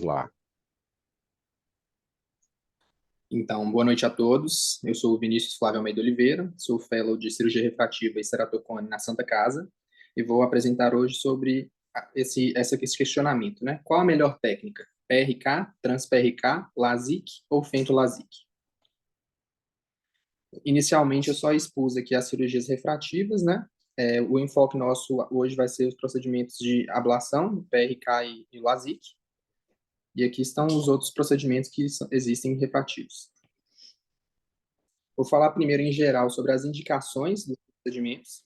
Lá. Então, boa noite a todos. Eu sou o Vinícius Flávio Almeida Oliveira, sou fellow de cirurgia refrativa e ceratocone na Santa Casa e vou apresentar hoje sobre esse questionamento, né? Qual a melhor técnica? PRK, trans-PRK, LASIK ou fento-LASIK? Inicialmente, eu só expus aqui as cirurgias refrativas, né? O enfoque nosso hoje vai ser os procedimentos de ablação, PRK e LASIK, e aqui estão os outros procedimentos que existem refrativos. Vou falar primeiro em geral sobre as indicações dos procedimentos,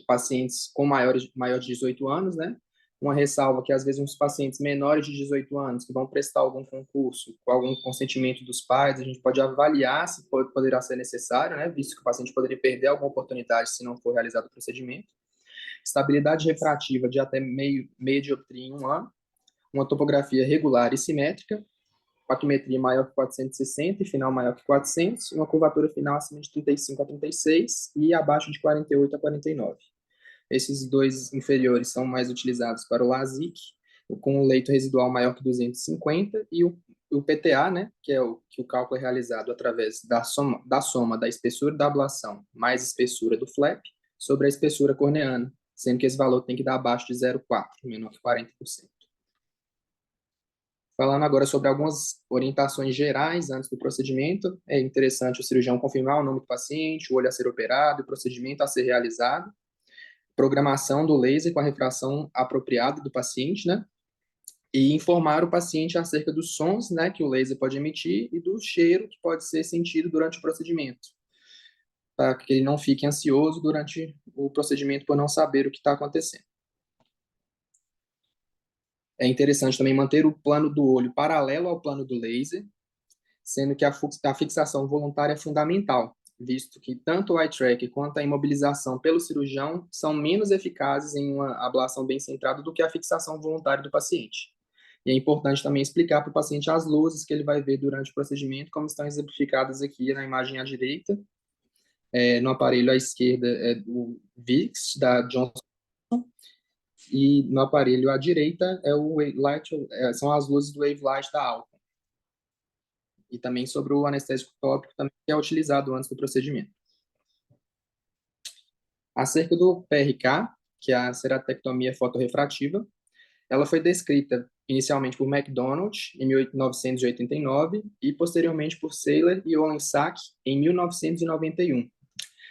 pacientes com maior de 18 anos, né? Uma ressalva que às vezes uns pacientes menores de 18 anos que vão prestar algum concurso com algum consentimento dos pais, a gente pode avaliar se poderá ser necessário, né? Visto que o paciente poderia perder alguma oportunidade se não for realizado o procedimento. Estabilidade refrativa de até meio dioptria em um ano, uma topografia regular e simétrica, paquimetria maior que 460 e final maior que 400, uma curvatura final acima de 35 a 36 e abaixo de 48 a 49. Esses dois inferiores são mais utilizados para o LASIK, com o leito residual maior que 250, e o PTA, né, que é o cálculo é realizado através da soma da espessura da ablação mais espessura do flap sobre a espessura corneana, sendo que esse valor tem que dar abaixo de 0,4, menor que 40%. Falando agora sobre algumas orientações gerais antes do procedimento, é interessante o cirurgião confirmar o nome do paciente, o olho a ser operado, o procedimento a ser realizado, programação do laser com a refração apropriada do paciente, né? E informar o paciente acerca dos sons, né, que o laser pode emitir e do cheiro que pode ser sentido durante o procedimento, para que ele não fique ansioso durante o procedimento por não saber o que está acontecendo. É interessante também manter o plano do olho paralelo ao plano do laser, sendo que a fixação voluntária é fundamental, visto que tanto o eye tracker quanto a imobilização pelo cirurgião são menos eficazes em uma ablação bem centrada do que a fixação voluntária do paciente. E é importante também explicar para o paciente as luzes que ele vai ver durante o procedimento, como estão exemplificadas aqui na imagem à direita, no aparelho à esquerda é o VIX da Johnson, e no aparelho à direita é o Light, são as luzes do Wave Light da Alcon. E também sobre o anestésico tópico, também, que é utilizado antes do procedimento. Acerca do PRK, que é a ceratectomia fotorrefrativa, ela foi descrita inicialmente por MacDonald em 1989 e posteriormente por Saylor e Olensack em 1991.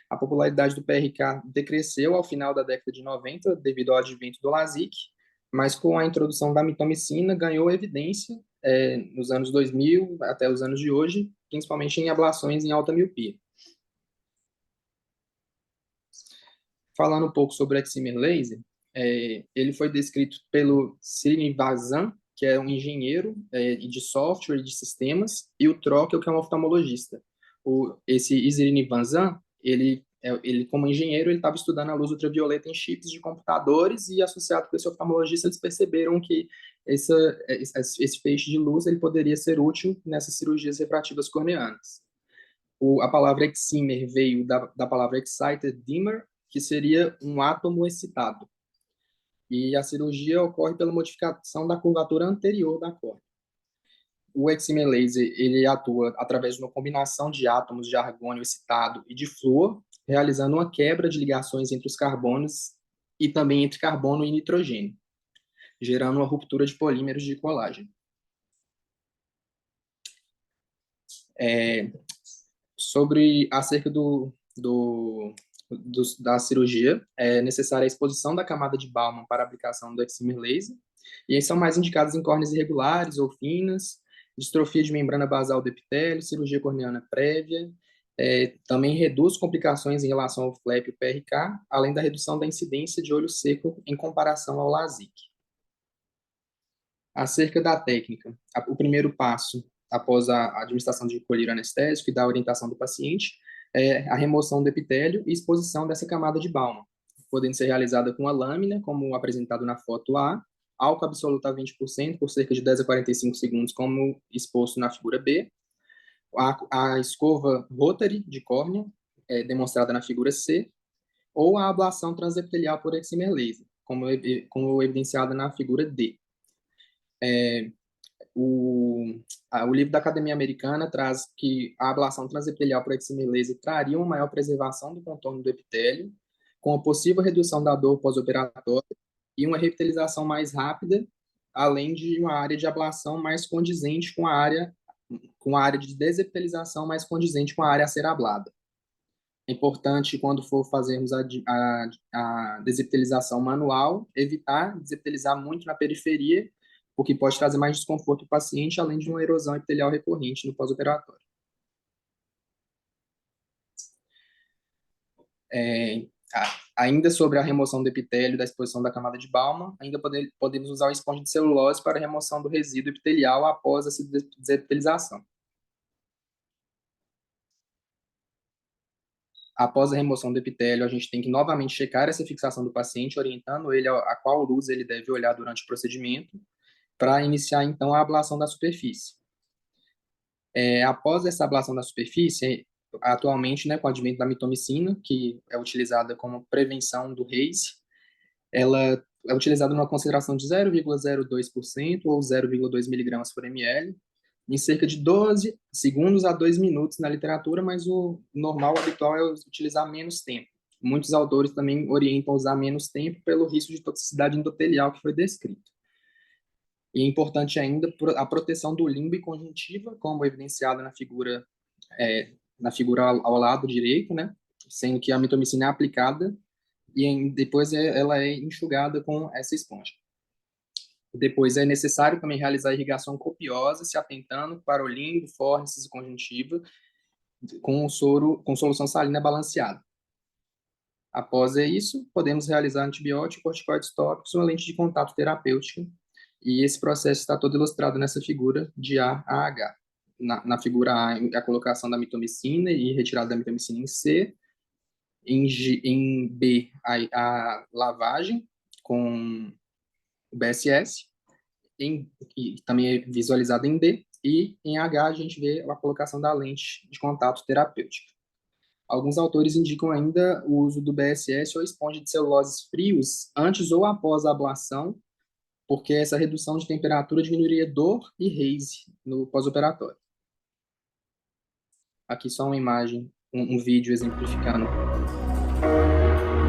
A popularidade do PRK decresceu ao final da década de 90 devido ao advento do LASIK, mas com a introdução da mitomicina ganhou evidência nos anos 2000 até os anos de hoje, principalmente em ablações em alta miopia. Falando um pouco sobre o Excimer Laser, ele foi descrito pelo Srinivazan, que é um engenheiro de software e de sistemas, e o Trockel, que é um oftalmologista. Esse Srinivazan, ele como engenheiro, ele estava estudando a luz ultravioleta em chips de computadores e associado com esse oftalmologista, eles perceberam que esse feixe de luz ele poderia ser útil nessas cirurgias refrativas corneanas. A palavra excimer veio da palavra excited dimmer, que seria um átomo excitado. E a cirurgia ocorre pela modificação da curvatura anterior da córnea. O excimer laser ele atua através de uma combinação de átomos de argônio excitado e de flúor, realizando uma quebra de ligações entre os carbonos e também entre carbono e nitrogênio, gerando uma ruptura de polímeros de colágeno. É, sobre acerca da cirurgia, é necessária a exposição da camada de Baumann para a aplicação do excimer laser, e aí são mais indicados em córneas irregulares ou finas, distrofia de membrana basal do epitélio, cirurgia corneana prévia, também reduz complicações em relação ao flap e o PRK, além da redução da incidência de olho seco em comparação ao LASIK. Acerca da técnica, o primeiro passo, após a administração de colírio anestésico e da orientação do paciente, é a remoção do epitélio e exposição dessa camada de Baumann, podendo ser realizada com a lâmina, como apresentado na foto A, álcool absoluto a 20% por cerca de 10 a 45 segundos, como exposto na figura B, a escova rotary de córnea, demonstrada na figura C, ou a ablação transepitelial por excimer laser, como evidenciada na figura D. O livro da Academia Americana traz que a ablação transepitelial por excimer laser traria uma maior preservação do contorno do epitélio, com a possível redução da dor pós-operatória e uma revitalização mais rápida, além de uma área de ablação mais condizente com a área de desepitelização mais condizente com a área a ser ablada. É importante, quando for fazermos a desepitelização manual, evitar desepitelizar muito na periferia, porque pode trazer mais desconforto para o paciente, além de uma erosão epitelial recorrente no pós-operatório. É, ainda sobre a remoção do epitélio da exposição da camada de Baumann, ainda podemos usar o esponja de celulose para a remoção do resíduo epitelial após essa desepitelização. Após a remoção do epitélio, a gente tem que novamente checar essa fixação do paciente, orientando ele a qual luz ele deve olhar durante o procedimento, para iniciar, então, a ablação da superfície. Após essa ablação da superfície, atualmente, né, com o advento da mitomicina, que é utilizada como prevenção do RACE, ela é utilizada numa concentração de 0,02% ou 0,2 miligramas por ml, em cerca de 12 segundos a 2 minutos na literatura, mas o normal, o habitual, é utilizar menos tempo. Muitos autores também orientam a usar menos tempo pelo risco de toxicidade endotelial que foi descrito. E é importante ainda a proteção do limbo e conjuntiva, como evidenciado na figura ao lado direito, né? Sendo que a mitomicina é aplicada e depois ela é enxugada com essa esponja. Depois é necessário também realizar irrigação copiosa, se atentando para o limbo, fórnices e conjuntiva, com solução salina balanceada. Após isso, podemos realizar antibiótico, corticoides tópicos, uma lente de contato terapêutica, e esse processo está todo ilustrado nessa figura de A a H. Na figura A, a colocação da mitomicina e retirada da mitomicina em C, em B, a lavagem com o BSS, que também é visualizado em D, e em H a gente vê a colocação da lente de contato terapêutica. Alguns autores indicam ainda o uso do BSS ou esponja de celuloses frios antes ou após a ablação, porque essa redução de temperatura diminuiria dor e RASE no pós-operatório. Aqui só uma imagem, um vídeo exemplificando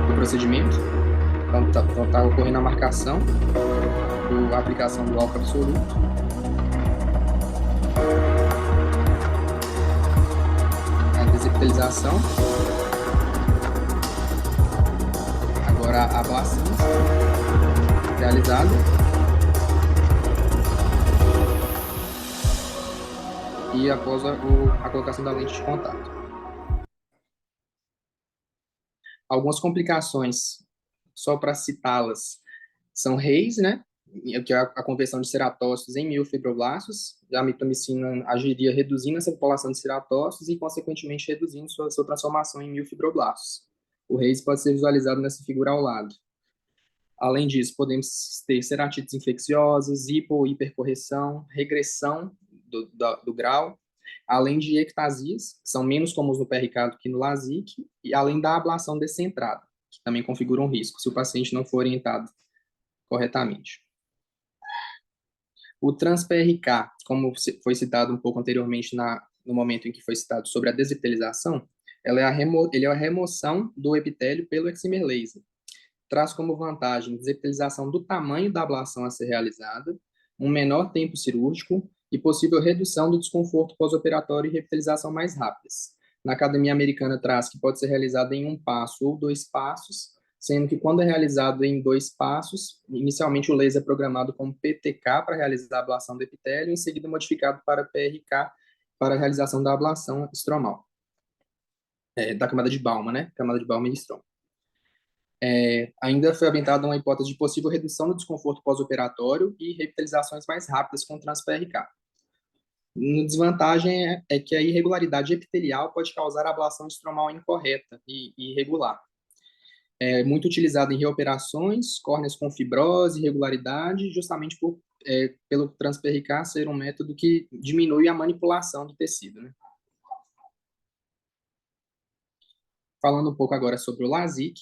o procedimento. Então tá ocorrendo a marcação da aplicação do álcool absoluto. A desepitelização. Agora a ablação realizada. E após a colocação da lente de contato. Algumas complicações, só para citá-las, são RAIS, né? Que é a conversão de ceratócitos em miofibroblastos. A mitomicina agiria reduzindo essa população de ceratócitos e, consequentemente, reduzindo sua transformação em miofibroblastos. O RAIS pode ser visualizado nessa figura ao lado. Além disso, podemos ter ceratites infecciosas, hipo ou hipercorreção, regressão do grau, além de ectasias, que são menos comuns no PRK do que no LASIK, e além da ablação descentrada, que também configura um risco, se o paciente não for orientado corretamente. O trans-PRK, como foi citado um pouco anteriormente no momento em que foi citado sobre a desepitelização, ele é a remoção do epitélio pelo excimer laser. Traz como vantagem a desepitelização do tamanho da ablação a ser realizada, um menor tempo cirúrgico e possível redução do desconforto pós-operatório e revitalização mais rápidas. Na Academia Americana traz que pode ser realizada em um passo ou 2 passos, sendo que quando é realizado em 2 passos, inicialmente o laser é programado como PTK para realizar a ablação do epitélio, em seguida modificado para PRK para a realização da ablação estromal, da camada de Baumann, né? Camada de Baumann e Strom. Ainda foi aventada uma hipótese de possível redução do desconforto pós-operatório e revitalizações mais rápidas com trans-PRK. A desvantagem é que a irregularidade epitelial pode causar ablação estromal incorreta e irregular. É muito utilizado em reoperações, córneas com fibrose, irregularidade, justamente pelo trans-PRK ser um método que diminui a manipulação do tecido, né? Falando um pouco agora sobre o LASIK,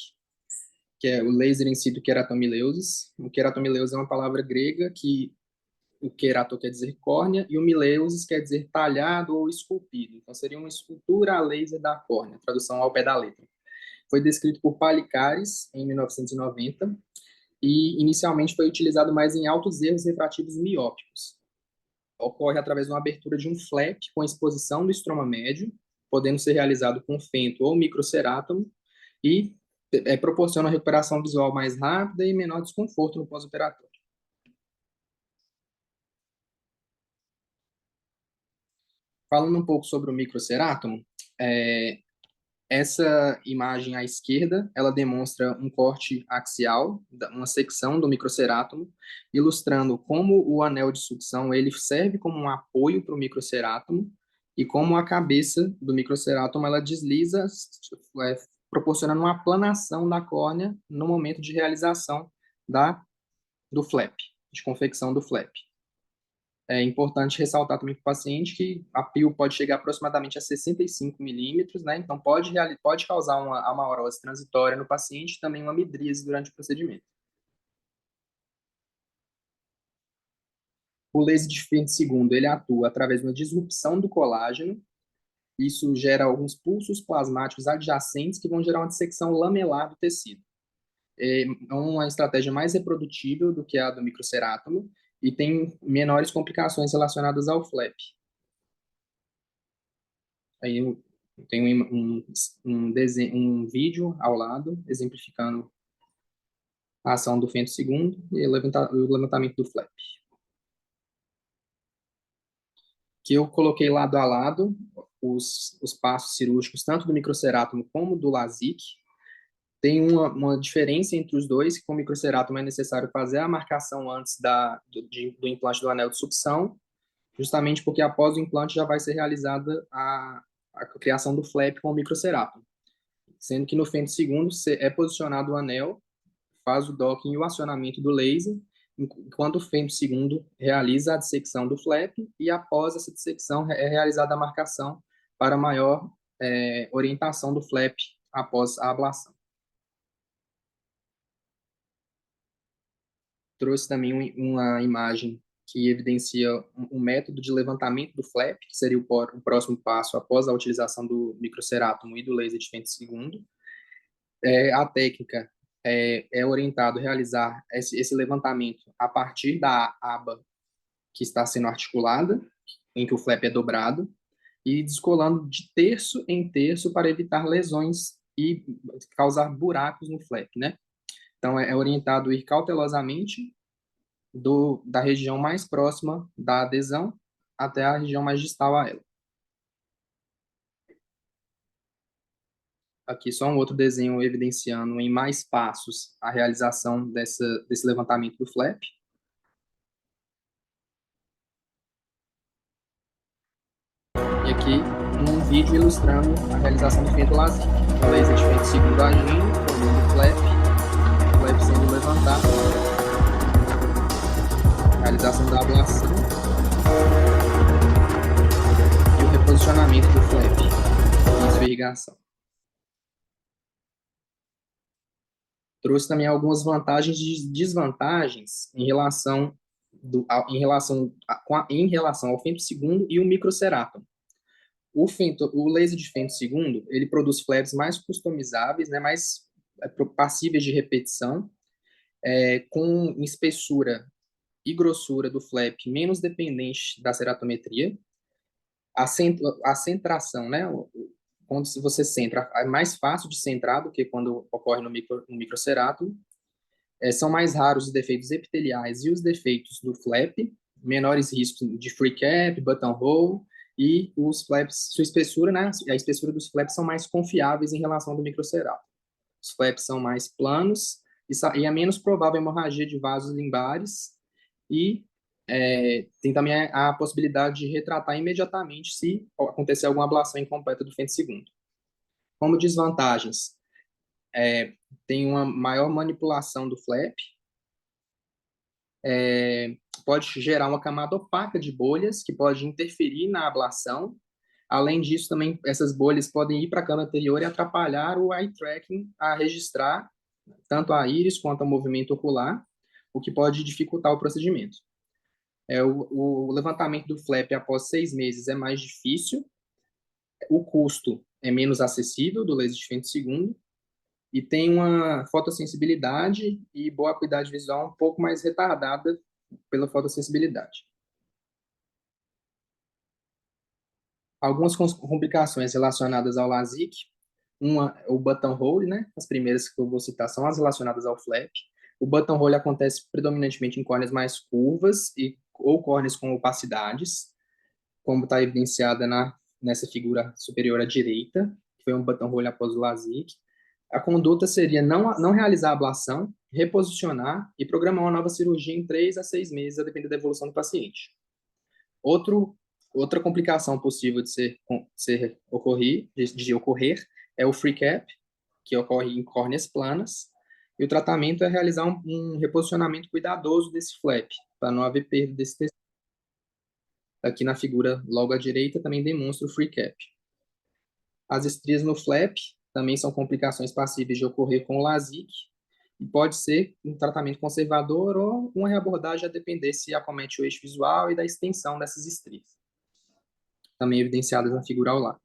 que é o laser em situ queratomileusis. O queratomileusis é uma palavra grega que o querato quer dizer córnea, e o mileusis quer dizer talhado ou esculpido. Então, seria uma escultura a laser da córnea, tradução ao pé da letra. Foi descrito por Palikares em 1990 e inicialmente foi utilizado mais em altos erros refrativos miópicos. Ocorre através de uma abertura de um flap com exposição do estroma médio, podendo ser realizado com fento ou microcerátomo, e proporciona uma recuperação visual mais rápida e menor desconforto no pós-operatório. Falando um pouco sobre o microcerátomo, é, essa imagem à esquerda, ela demonstra um corte axial, uma secção do microcerátomo, ilustrando como o anel de sucção ele serve como um apoio para o microcerátomo e como a cabeça do microcerátomo ela desliza, é, proporcionando uma aplanação da córnea no momento de realização do flap, de confecção do flap. É importante ressaltar também para o paciente que a PIL pode chegar aproximadamente a 65 milímetros, né? Então pode causar uma amaurose transitória no paciente e também uma midríase durante o procedimento. O laser de fente segundo, ele atua através de uma disrupção do colágeno. Isso gera alguns pulsos plasmáticos adjacentes que vão gerar uma dissecção lamelar do tecido. É uma estratégia mais reprodutível do que a do microcerátomo e tem menores complicações relacionadas ao flap. Aí eu tenho um vídeo ao lado, exemplificando a ação do fento segundo e o levantamento do flap. Que eu coloquei lado a lado os passos cirúrgicos, tanto do microcerátomo como do LASIK. Tem uma diferença entre os dois, que com o microcerátomo é necessário fazer a marcação antes do implante do anel de sucção, justamente porque após o implante já vai ser realizada a criação do flap com o microcerátomo. Sendo que no fento segundo é posicionado o anel, faz o docking e o acionamento do laser, enquanto o fento segundo realiza a dissecção do flap e após essa dissecção é realizada a marcação para maior orientação do flap após a ablação. Trouxe também uma imagem que evidencia um método de levantamento do flap, que seria o próximo passo após a utilização do microcerátomo e do laser de fento segundo. A técnica é orientado a realizar esse levantamento a partir da aba que está sendo articulada, em que o flap é dobrado, e descolando de terço em terço para evitar lesões e causar buracos no flap, né? Então, é orientado a ir cautelosamente da região mais próxima da adesão até a região mais distal a ela. Aqui só um outro desenho evidenciando em mais passos a realização desse levantamento do flap. E aqui um vídeo ilustrando a realização do fento LASIK. O laser de fento segundo agindo, formando o flap sendo levantado, realização da ablação e o reposicionamento do flap em sua irrigação. Trouxe também algumas vantagens e desvantagens em relação ao fento segundo e o microcerátomo. O laser de fento segundo, ele produz flaps mais customizáveis, né, mais passíveis de repetição, com espessura e grossura do flap menos dependente da ceratometria. A centração, né, quando você centra, é mais fácil de centrar do que quando ocorre no microcerátomo. São mais raros os defeitos epiteliais e os defeitos do flap, menores riscos de free cap, buttonhole, e os flaps, sua espessura, né, a espessura dos flaps são mais confiáveis em relação ao do microcerátomo. Os flaps são mais planos e é menos provável a hemorragia de vasos limbares e tem também a possibilidade de retratar imediatamente se acontecer alguma ablação incompleta do fento segundo. Como desvantagens, tem uma maior manipulação do flap, pode gerar uma camada opaca de bolhas que pode interferir na ablação. Além disso, também essas bolhas podem ir para a cama anterior e atrapalhar o eye tracking a registrar tanto a íris quanto o movimento ocular, o que pode dificultar o procedimento. O levantamento do flap após 6 meses é mais difícil, o custo é menos acessível do laser de fento segundo e tem uma fotossensibilidade e boa acuidade visual um pouco mais retardada pela fotossensibilidade. Algumas complicações relacionadas ao LASIK, uma, o buttonhole, né? As primeiras que eu vou citar são as relacionadas ao flap. O buttonhole acontece predominantemente em córneas mais curvas ou córneas com opacidades, como está evidenciada nessa figura superior à direita, que foi um buttonhole após o LASIK. A conduta seria não realizar a ablação, reposicionar e programar uma nova cirurgia em 3 a 6 meses, a depender da evolução do paciente. Outro, outra complicação possível de ocorrer é o free cap, que ocorre em córneas planas, e o tratamento é realizar um reposicionamento cuidadoso desse flap, para não haver perda desse tecido. Aqui na figura logo à direita também demonstra o free cap. As estrias no flap também são complicações passíveis de ocorrer com o LASIK, e pode ser um tratamento conservador ou uma reabordagem a depender se acomete o eixo visual e da extensão dessas estrias, também evidenciadas na figura ao lado.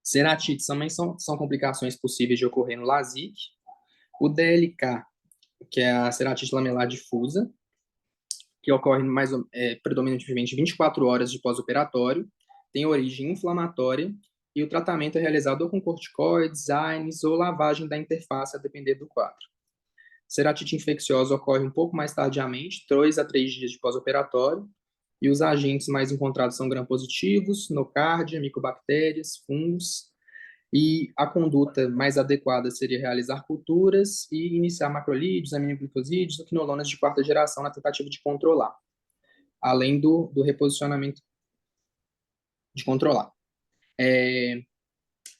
Ceratites também são complicações possíveis de ocorrer no LASIK. O DLK, que é a ceratite lamelar difusa, que ocorre predominantemente 24 horas de pós-operatório, tem origem inflamatória e o tratamento é realizado ou com corticoides, AINES ou lavagem da interface, a depender do quadro. Ceratite infecciosa ocorre um pouco mais tardiamente, 2 a 3 dias de pós-operatório, e os agentes mais encontrados são gram-positivos, nocardia, micobactérias, fungos, e a conduta mais adequada seria realizar culturas e iniciar macrolídeos, aminoglicosídeos ou quinolonas de quarta geração na tentativa de controlar, além do reposicionamento de controlar. É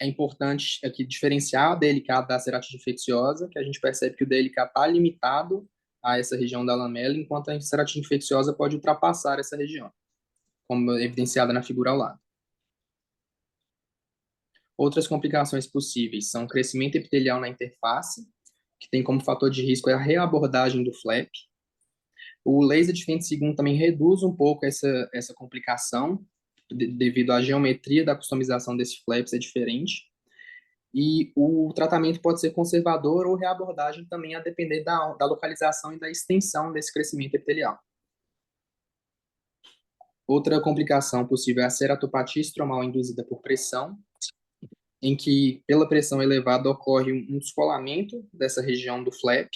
importante aqui diferenciar o DLK da ceratite infecciosa, que a gente percebe que o DLK está limitado a essa região da lamela, enquanto a ceratite infecciosa pode ultrapassar essa região, como evidenciada na figura ao lado. Outras complicações possíveis são crescimento epitelial na interface, que tem como fator de risco a reabordagem do flap. O laser de fento segundo também reduz um pouco essa complicação, devido à geometria da customização desse flap ser diferente. E o tratamento pode ser conservador ou reabordagem também, a depender da localização e da extensão desse crescimento epitelial. Outra complicação possível é a ceratopatia estromal induzida por pressão, em que, pela pressão elevada, ocorre um descolamento dessa região do flap,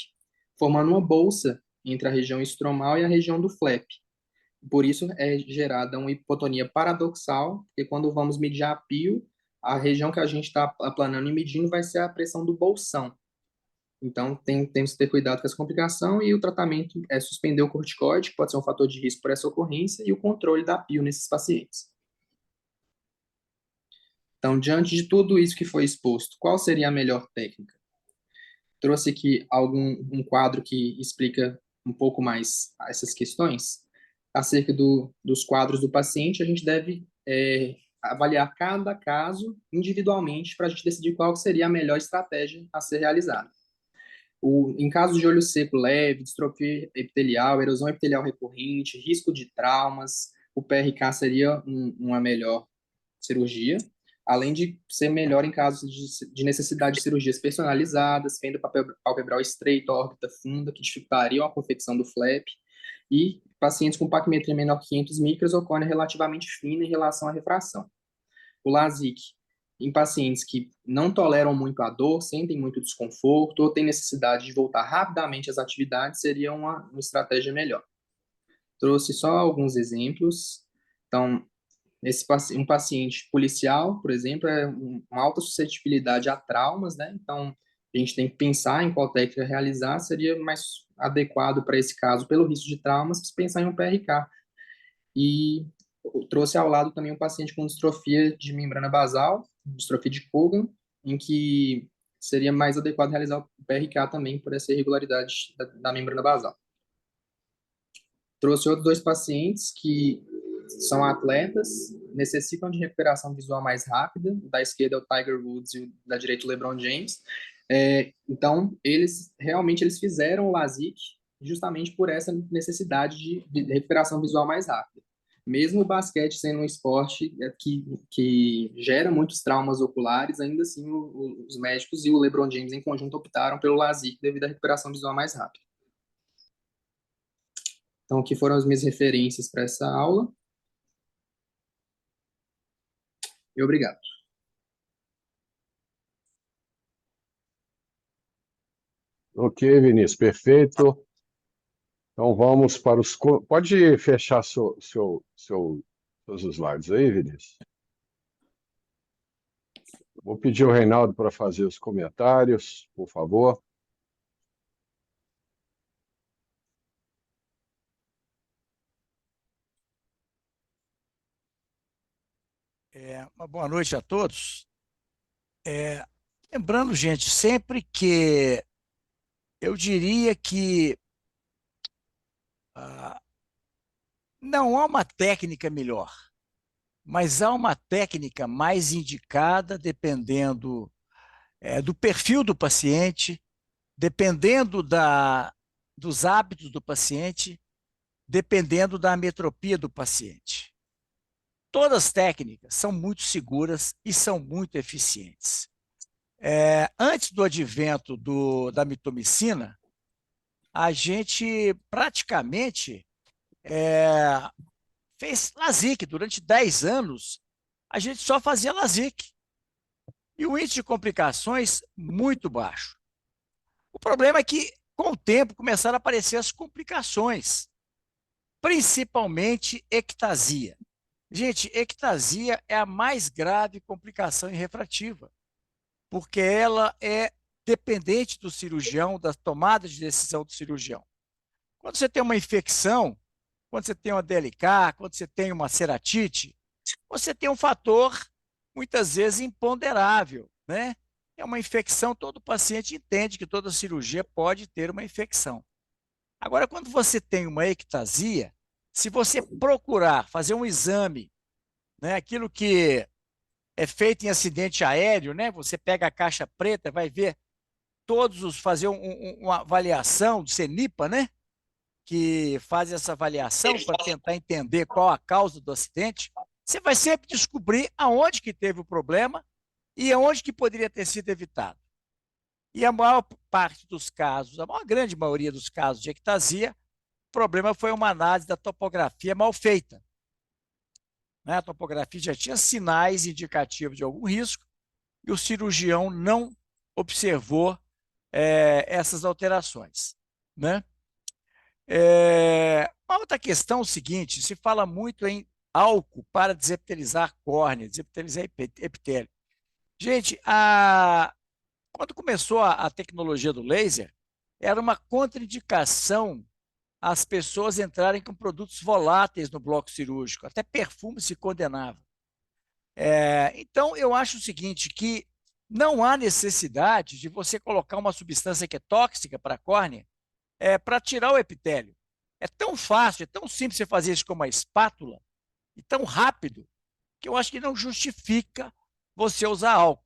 formando uma bolsa entre a região estromal e a região do flap. Por isso é gerada uma hipotonia paradoxal, porque quando vamos medir a pio, a região que a gente está aplanando e medindo vai ser a pressão do bolsão. Então, temos que ter cuidado com essa complicação, e o tratamento é suspender o corticoide, que pode ser um fator de risco por essa ocorrência, e o controle da pio nesses pacientes. Então, diante de tudo isso que foi exposto, qual seria a melhor técnica? Trouxe aqui um quadro que explica um pouco mais essas questões. Acerca dos quadros do paciente, a gente deve avaliar cada caso individualmente para a gente decidir qual seria a melhor estratégia a ser realizada. Em casos de olho seco leve, distrofia epitelial, erosão epitelial recorrente, risco de traumas, o PRK seria uma melhor cirurgia, além de ser melhor em casos de necessidade de cirurgias personalizadas, fenda palpebral estreita, órbita funda, que dificultariam a confecção do flap, e pacientes com paquimetria menor que 500 micras ou córnea relativamente fina em relação à refração. O LASIK, em pacientes que não toleram muito a dor, sentem muito desconforto ou têm necessidade de voltar rapidamente às atividades, seria uma estratégia melhor. Trouxe só alguns exemplos. Então, um paciente policial, por exemplo, é uma alta suscetibilidade a traumas, né? Então, a gente tem que pensar em qual técnica realizar, seria mais adequado para esse caso, pelo risco de traumas, pensar em um PRK. E trouxe ao lado também um paciente com distrofia de membrana basal, distrofia de Cogan, em que seria mais adequado realizar o PRK também por essa irregularidade da membrana basal. Trouxe outros 2 pacientes que são atletas, necessitam de recuperação visual mais rápida. Da esquerda é o Tiger Woods e da direita o LeBron James. Então, eles fizeram o LASIK justamente por essa necessidade de recuperação visual mais rápida. Mesmo o basquete sendo um esporte que gera muitos traumas oculares, ainda assim os médicos e o LeBron James em conjunto optaram pelo LASIK devido à recuperação visual mais rápida. Então, aqui foram as minhas referências para essa aula. E obrigado. Ok, Vinícius, perfeito. Então vamos para os. Pode fechar seus slides aí, Vinícius? Vou pedir ao Reinaldo para fazer os comentários, por favor. Uma boa noite a todos. Lembrando, gente, sempre que eu diria que não há uma técnica melhor, mas há uma técnica mais indicada dependendo do perfil do paciente, dependendo dos hábitos do paciente, dependendo da ametropia do paciente. Todas as técnicas são muito seguras e são muito eficientes. Antes do advento da mitomicina, a gente praticamente fez LASIK. Durante 10 anos, a gente só fazia LASIK. E o índice de complicações muito baixo. O problema é que, com o tempo, começaram a aparecer as complicações, principalmente ectasia. Gente, ectasia é a mais grave complicação refrativa, porque ela é dependente do cirurgião, da tomada de decisão do cirurgião. Quando você tem uma infecção, quando você tem uma DLK, quando você tem uma ceratite, você tem um fator, muitas vezes, imponderável, né? É uma infecção, todo paciente entende que toda cirurgia pode ter uma infecção. Agora, quando você tem uma ectasia, se você procurar fazer um exame, né, aquilo que é feito em acidente aéreo, né? Você pega a caixa preta, vai ver fazer uma avaliação do CENIPA, né? Que faz essa avaliação para tentar entender qual a causa do acidente. Você vai sempre descobrir aonde que teve o problema e aonde que poderia ter sido evitado. E a maior parte dos casos, a maior grande maioria dos casos de ectasia, o problema foi uma análise da topografia mal feita. A topografia já tinha sinais indicativos de algum risco e o cirurgião não observou essas alterações, né? Uma outra questão é o seguinte: se fala muito em álcool para desepitelizar córnea, desepitelizar epitélio. Gente, quando começou a tecnologia do laser, era uma contraindicação as pessoas entrarem com produtos voláteis no bloco cirúrgico, até perfume se condenava. Então, eu acho o seguinte, que não há necessidade de você colocar uma substância que é tóxica para a córnea para tirar o epitélio. É tão fácil, é tão simples você fazer isso com uma espátula, e tão rápido, que eu acho que não justifica você usar álcool.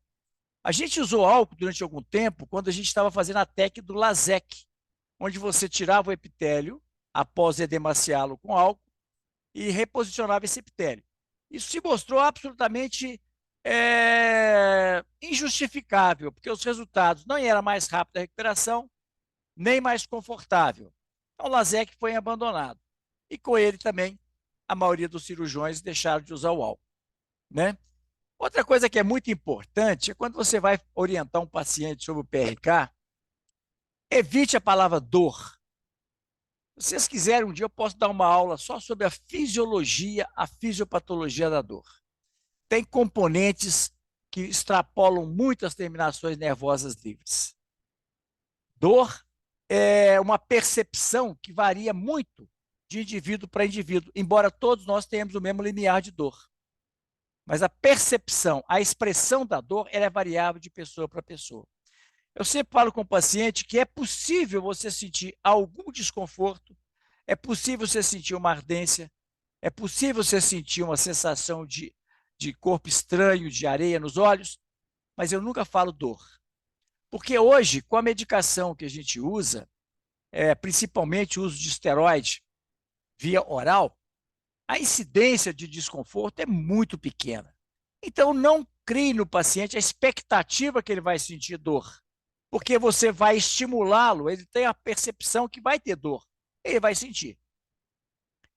A gente usou álcool durante algum tempo quando a gente estava fazendo a técnica do LASEK, onde você tirava o epitélio após edemaciá-lo com álcool e reposicionava esse epitélio. Isso se mostrou absolutamente injustificável, porque os resultados não eram mais rápido a recuperação, nem mais confortável. Então, o LASEK foi abandonado. E com ele também, a maioria dos cirurgiões deixaram de usar o álcool, né? Outra coisa que é muito importante é quando você vai orientar um paciente sobre o PRK, evite a palavra dor. Se vocês quiserem, um dia eu posso dar uma aula só sobre a fisiologia, a fisiopatologia da dor. Tem componentes que extrapolam muito as terminações nervosas livres. Dor é uma percepção que varia muito de indivíduo para indivíduo, embora todos nós tenhamos o mesmo limiar de dor. Mas a percepção, a expressão da dor, ela é variável de pessoa para pessoa. Eu sempre falo com o paciente que é possível você sentir algum desconforto, é possível você sentir uma ardência, é possível você sentir uma sensação de corpo estranho, de areia nos olhos, mas eu nunca falo dor. Porque hoje, com a medicação que a gente usa, principalmente o uso de esteroide via oral, a incidência de desconforto é muito pequena. Então, não crie no paciente a expectativa que ele vai sentir dor, porque você vai estimulá-lo, ele tem a percepção que vai ter dor, ele vai sentir.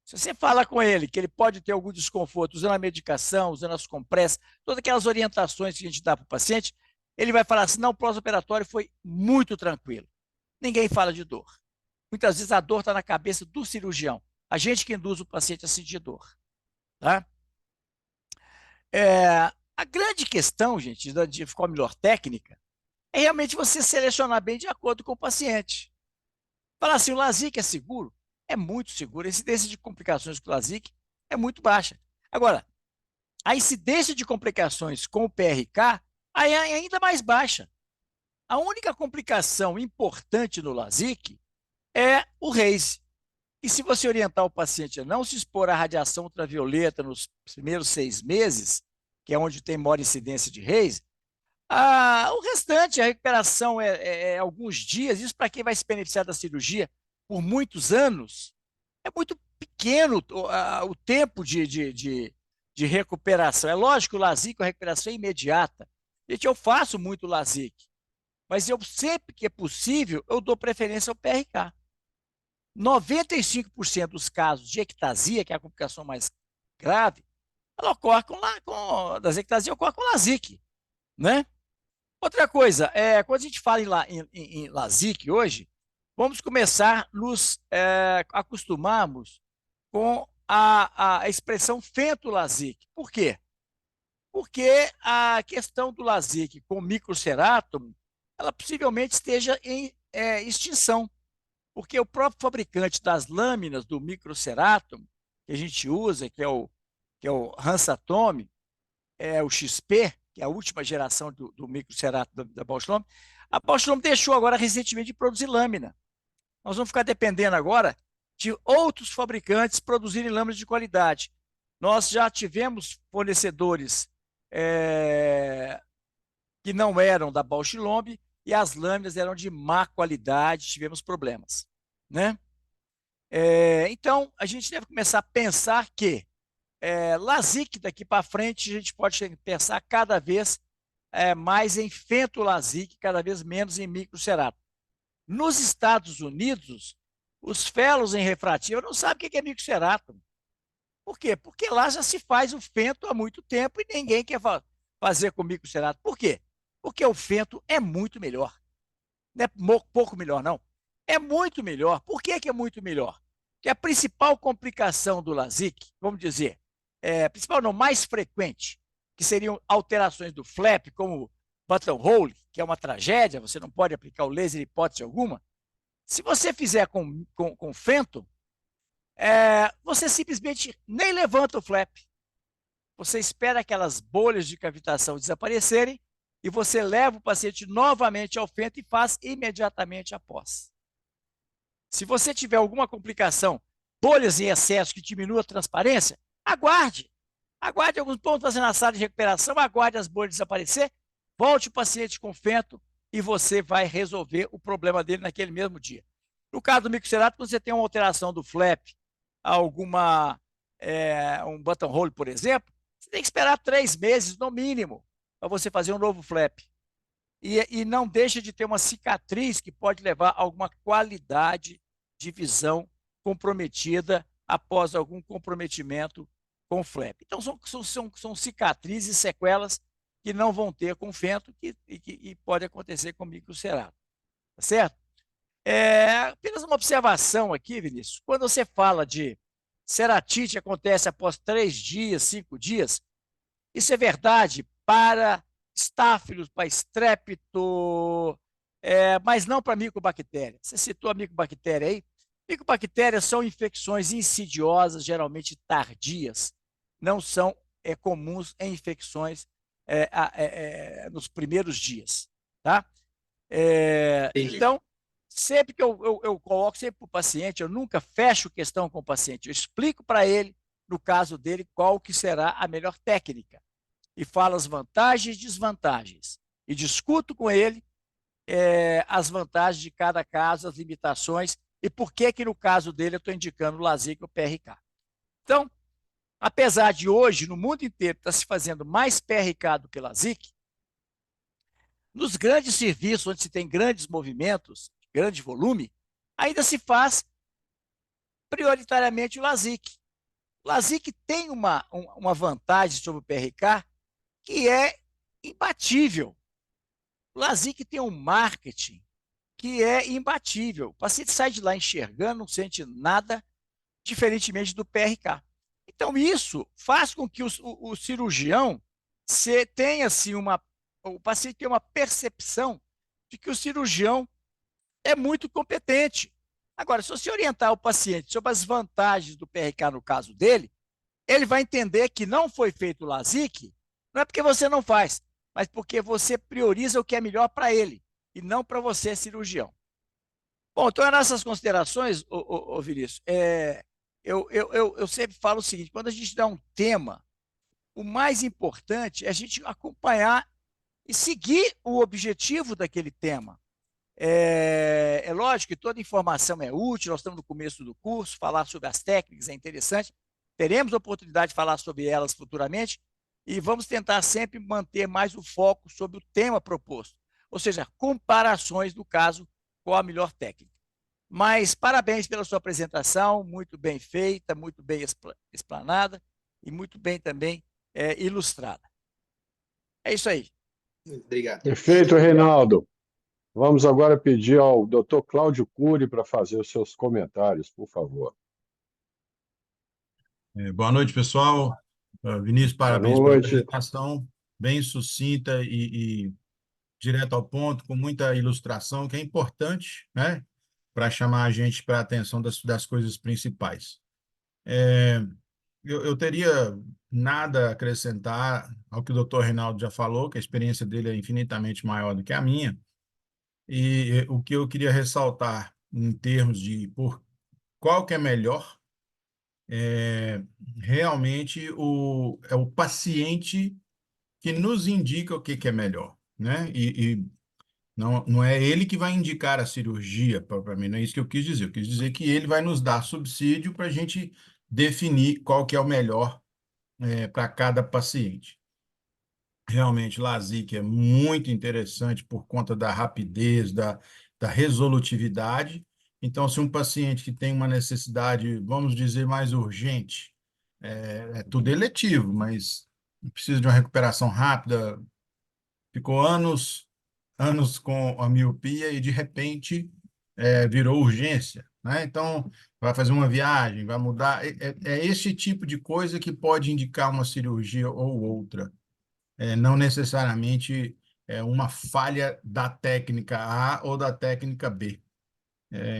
Se você fala com ele que ele pode ter algum desconforto usando a medicação, usando as compressas, todas aquelas orientações que a gente dá para o paciente, ele vai falar assim, não, o pós-operatório foi muito tranquilo. Ninguém fala de dor. Muitas vezes a dor está na cabeça do cirurgião. A gente que induz o paciente a sentir dor. Tá? A grande questão, gente, de ficar melhor técnica, é realmente você selecionar bem de acordo com o paciente. Falar assim, o LASIK é seguro? É muito seguro. A incidência de complicações com o LASIK é muito baixa. Agora, a incidência de complicações com o PRK é ainda mais baixa. A única complicação importante no LASIK é o RASE. E se você orientar o paciente a não se expor à radiação ultravioleta nos primeiros 6 meses, que é onde tem maior incidência de RASE, o restante, a recuperação é alguns dias. Isso para quem vai se beneficiar da cirurgia por muitos anos, é muito pequeno o tempo de recuperação. É lógico que o LASIK, a recuperação é imediata. Gente, eu faço muito LASIK, mas eu sempre que é possível, eu dou preferência ao PRK. 95% dos casos de ectasia, que é a complicação mais grave, ela ocorre das ectasias ocorre com LASIK, né? Outra coisa, quando a gente fala em LASIK hoje, vamos começar nos acostumarmos com a expressão fento-LASIK. Por quê? Porque a questão do LASIK com microcerátomo, ela possivelmente esteja em extinção, porque o próprio fabricante das lâminas do microcerátomo, que a gente usa, que é o Hansatome, o XP, que é a última geração do microcerátomo da Bausch & Lomb, a Bausch & Lomb deixou agora recentemente de produzir lâmina. Nós vamos ficar dependendo agora de outros fabricantes produzirem lâminas de qualidade. Nós já tivemos fornecedores que não eram da Bausch & Lomb e as lâminas eram de má qualidade, tivemos problemas, né? Então, a gente deve começar a pensar que LASIK daqui para frente, a gente pode pensar cada vez mais em fento-LASIK, cada vez menos em microcerátomo. Nos Estados Unidos, os fellows em refrativa não sabem o que é microcerátomo. Por quê? Porque lá já se faz o fento há muito tempo e ninguém quer fazer com microcerátomo. Por quê? Porque o fento é muito melhor. Não é pouco melhor, não. É muito melhor. Por que é muito melhor? Porque a principal complicação do LASIK, vamos dizer, principal não, mais frequente, que seriam alterações do flap, como buttonhole, que é uma tragédia, você não pode aplicar o laser em hipótese alguma. Se você fizer com fento, você simplesmente nem levanta o flap. Você espera aquelas bolhas de cavitação desaparecerem e você leva o paciente novamente ao fento e faz imediatamente após. Se você tiver alguma complicação, bolhas em excesso que diminua a transparência, aguarde. Aguarde alguns pontos fazendo a sala de recuperação, aguarde as bolhas desaparecer, volte o paciente com fento e você vai resolver o problema dele naquele mesmo dia. No caso do microcerátomo, quando você tem uma alteração do flap, um buttonhole, por exemplo, você tem que esperar 3 meses, no mínimo, para você fazer um novo flap. E não deixa de ter uma cicatriz que pode levar a alguma qualidade de visão comprometida após algum comprometimento com o flap. Então, são cicatrizes e sequelas que não vão ter com fento e pode acontecer com microcerátomo. Tá certo? Apenas uma observação aqui, Vinícius. Quando você fala de ceratite acontece após 3 dias, 5 dias, isso é verdade para estáfilos, para estrépito, mas não para micobactéria. Você citou a micobactéria aí? Micobactérias são infecções insidiosas, geralmente tardias. Não são comuns em infecções nos primeiros dias. Tá? Então, sempre que eu coloco sempre para o paciente, eu nunca fecho questão com o paciente. Eu explico para ele, no caso dele, qual que será a melhor técnica. E falo as vantagens e desvantagens. E discuto com ele as vantagens de cada caso, as limitações, e por que que no caso dele eu estou indicando o LASIK e o PRK. Então, apesar de hoje, no mundo inteiro, estar se fazendo mais PRK do que LASIK, nos grandes serviços, onde se tem grandes movimentos, grande volume, ainda se faz prioritariamente o LASIK. O LASIK tem uma vantagem sobre o PRK que é imbatível. O LASIK tem um marketing que é imbatível. O paciente sai de lá enxergando, não sente nada, diferentemente do PRK. Então, isso faz com que o cirurgião tenha assim, o paciente tenha uma percepção de que o cirurgião é muito competente. Agora, se você orientar o paciente sobre as vantagens do PRK no caso dele, ele vai entender que não foi feito o LASIK, não é porque você não faz, mas porque você prioriza o que é melhor para ele, e não para você, cirurgião. Bom, então, nessas considerações, Vinícius, eu sempre falo o seguinte, quando a gente dá um tema, o mais importante é a gente acompanhar e seguir o objetivo daquele tema. É lógico que toda informação é útil, nós estamos no começo do curso, falar sobre as técnicas é interessante, teremos a oportunidade de falar sobre elas futuramente e vamos tentar sempre manter mais o foco sobre o tema proposto, ou seja, comparações do caso com a melhor técnica. Mas parabéns pela sua apresentação, muito bem feita, muito bem explanada e muito bem também ilustrada. É isso aí. Obrigado. Perfeito, Reinaldo. Vamos agora pedir ao Dr. Cláudio Cury para fazer os seus comentários, por favor. Boa noite, pessoal. Vinícius, Boa parabéns pela noite. apresentação, bem sucinta e direto ao ponto, com muita ilustração, que é importante, né, para chamar a gente para a atenção das coisas principais. Eu teria nada a acrescentar ao que o doutor Reinaldo já falou, que a experiência dele é infinitamente maior do que a minha, e o que eu queria ressaltar em termos de qual que é melhor, realmente é o paciente que nos indica o que é melhor, né? E não é ele que vai indicar a cirurgia para mim, não é isso que eu quis dizer. Eu quis dizer que ele vai nos dar subsídio para a gente definir qual que é o melhor para cada paciente. Realmente, LASIK é muito interessante por conta da rapidez, da resolutividade. Então, se um paciente que tem uma necessidade, vamos dizer, mais urgente, é tudo eletivo, mas precisa de uma recuperação rápida, ficou anos com a miopia e, de repente, virou urgência, né? Então, vai fazer uma viagem, vai mudar. É esse tipo de coisa que pode indicar uma cirurgia ou outra. Não necessariamente uma falha da técnica A ou da técnica B.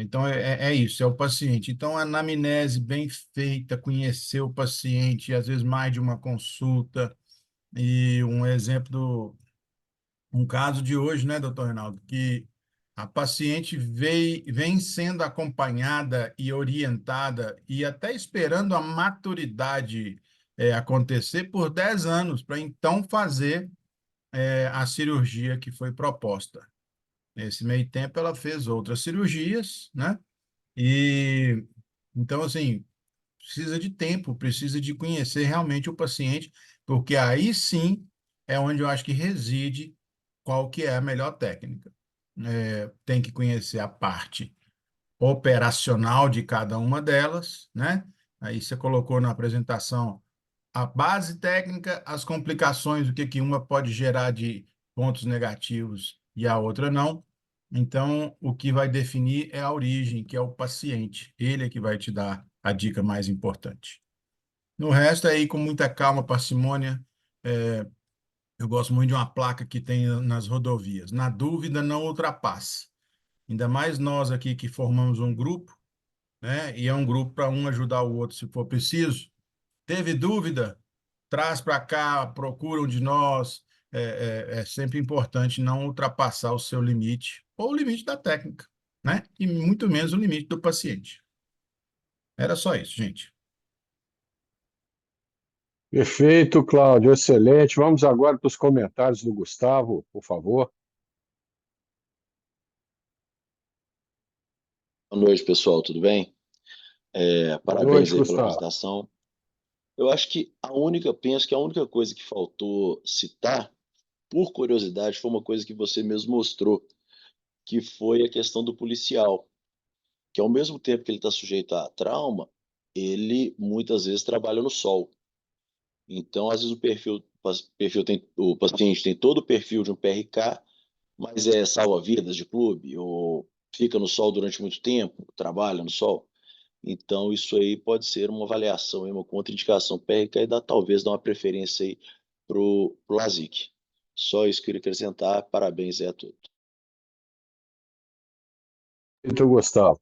Então, é isso, é o paciente. Então, a anamnese bem feita, conhecer o paciente, às vezes mais de uma consulta, e um exemplo um caso de hoje, né, doutor Reinaldo, que a paciente vem sendo acompanhada e orientada e até esperando a maturidade acontecer por 10 anos, para então fazer a cirurgia que foi proposta. Nesse meio tempo, ela fez outras cirurgias, né? E então, assim, precisa de tempo, precisa de conhecer realmente o paciente, porque aí sim é onde eu acho que reside qual que é a melhor técnica. Tem que conhecer a parte operacional de cada uma delas, né? Aí você colocou na apresentação a base técnica, as complicações, o que que uma pode gerar de pontos negativos e a outra não. Então, o que vai definir é a origem, que é o paciente. Ele é que vai te dar a dica mais importante. No resto, aí, com muita calma, parcimônia, eu gosto muito de uma placa que tem nas rodovias. Na dúvida, não ultrapasse. Ainda mais nós aqui que formamos um grupo, né? E é um grupo para um ajudar o outro se for preciso. Teve dúvida? Traz para cá, procura um de nós. É sempre importante não ultrapassar o seu limite ou o limite da técnica, né? E muito menos o limite do paciente. Era só isso, gente. Perfeito, Cláudio, excelente. Vamos agora para os comentários do Gustavo, por favor. Boa noite, pessoal, tudo bem? Boa Parabéns noite, aí pela Gustavo. apresentação. Eu acho que penso que a única coisa que faltou citar, por curiosidade, foi uma coisa que você mesmo mostrou, que foi a questão do policial, que ao mesmo tempo que ele está sujeito a trauma, ele muitas vezes trabalha no sol. Então, às vezes o paciente tem todo o perfil de um PRK, mas salva vidas de clube, ou fica no sol durante muito tempo, trabalha no sol. Então, isso aí pode ser uma avaliação, uma contraindicação PRK e talvez dar uma preferência aí para o LASIK. Só isso que eu queria acrescentar. Parabéns aí a todos. Então, Gustavo.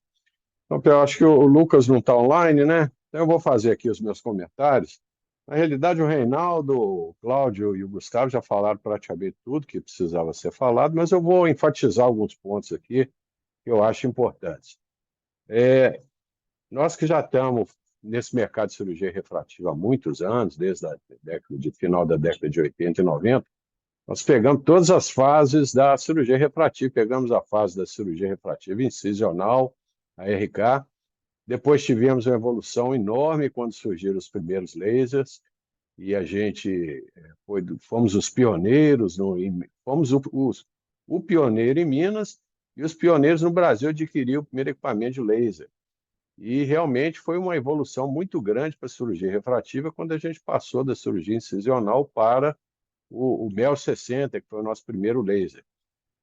Então, eu acho que o Lucas não está online, né? Então, eu vou fazer aqui os meus comentários. Na realidade, o Reinaldo, o Cláudio e o Gustavo já falaram praticamente tudo que precisava ser falado, mas eu vou enfatizar alguns pontos aqui que eu acho importantes. Nós que já estamos nesse mercado de cirurgia refrativa há muitos anos, desde a final da década de 80 e 90, nós pegamos todas as fases da cirurgia refrativa. Pegamos a fase da cirurgia refrativa incisional, a RK. Depois tivemos uma evolução enorme quando surgiram os primeiros lasers, e a gente fomos os pioneiros, fomos o pioneiro em Minas e os pioneiros no Brasil a adquirir o primeiro equipamento de laser. E realmente foi uma evolução muito grande para a cirurgia refrativa quando a gente passou da cirurgia incisional para o MEL 60, que foi o nosso primeiro laser.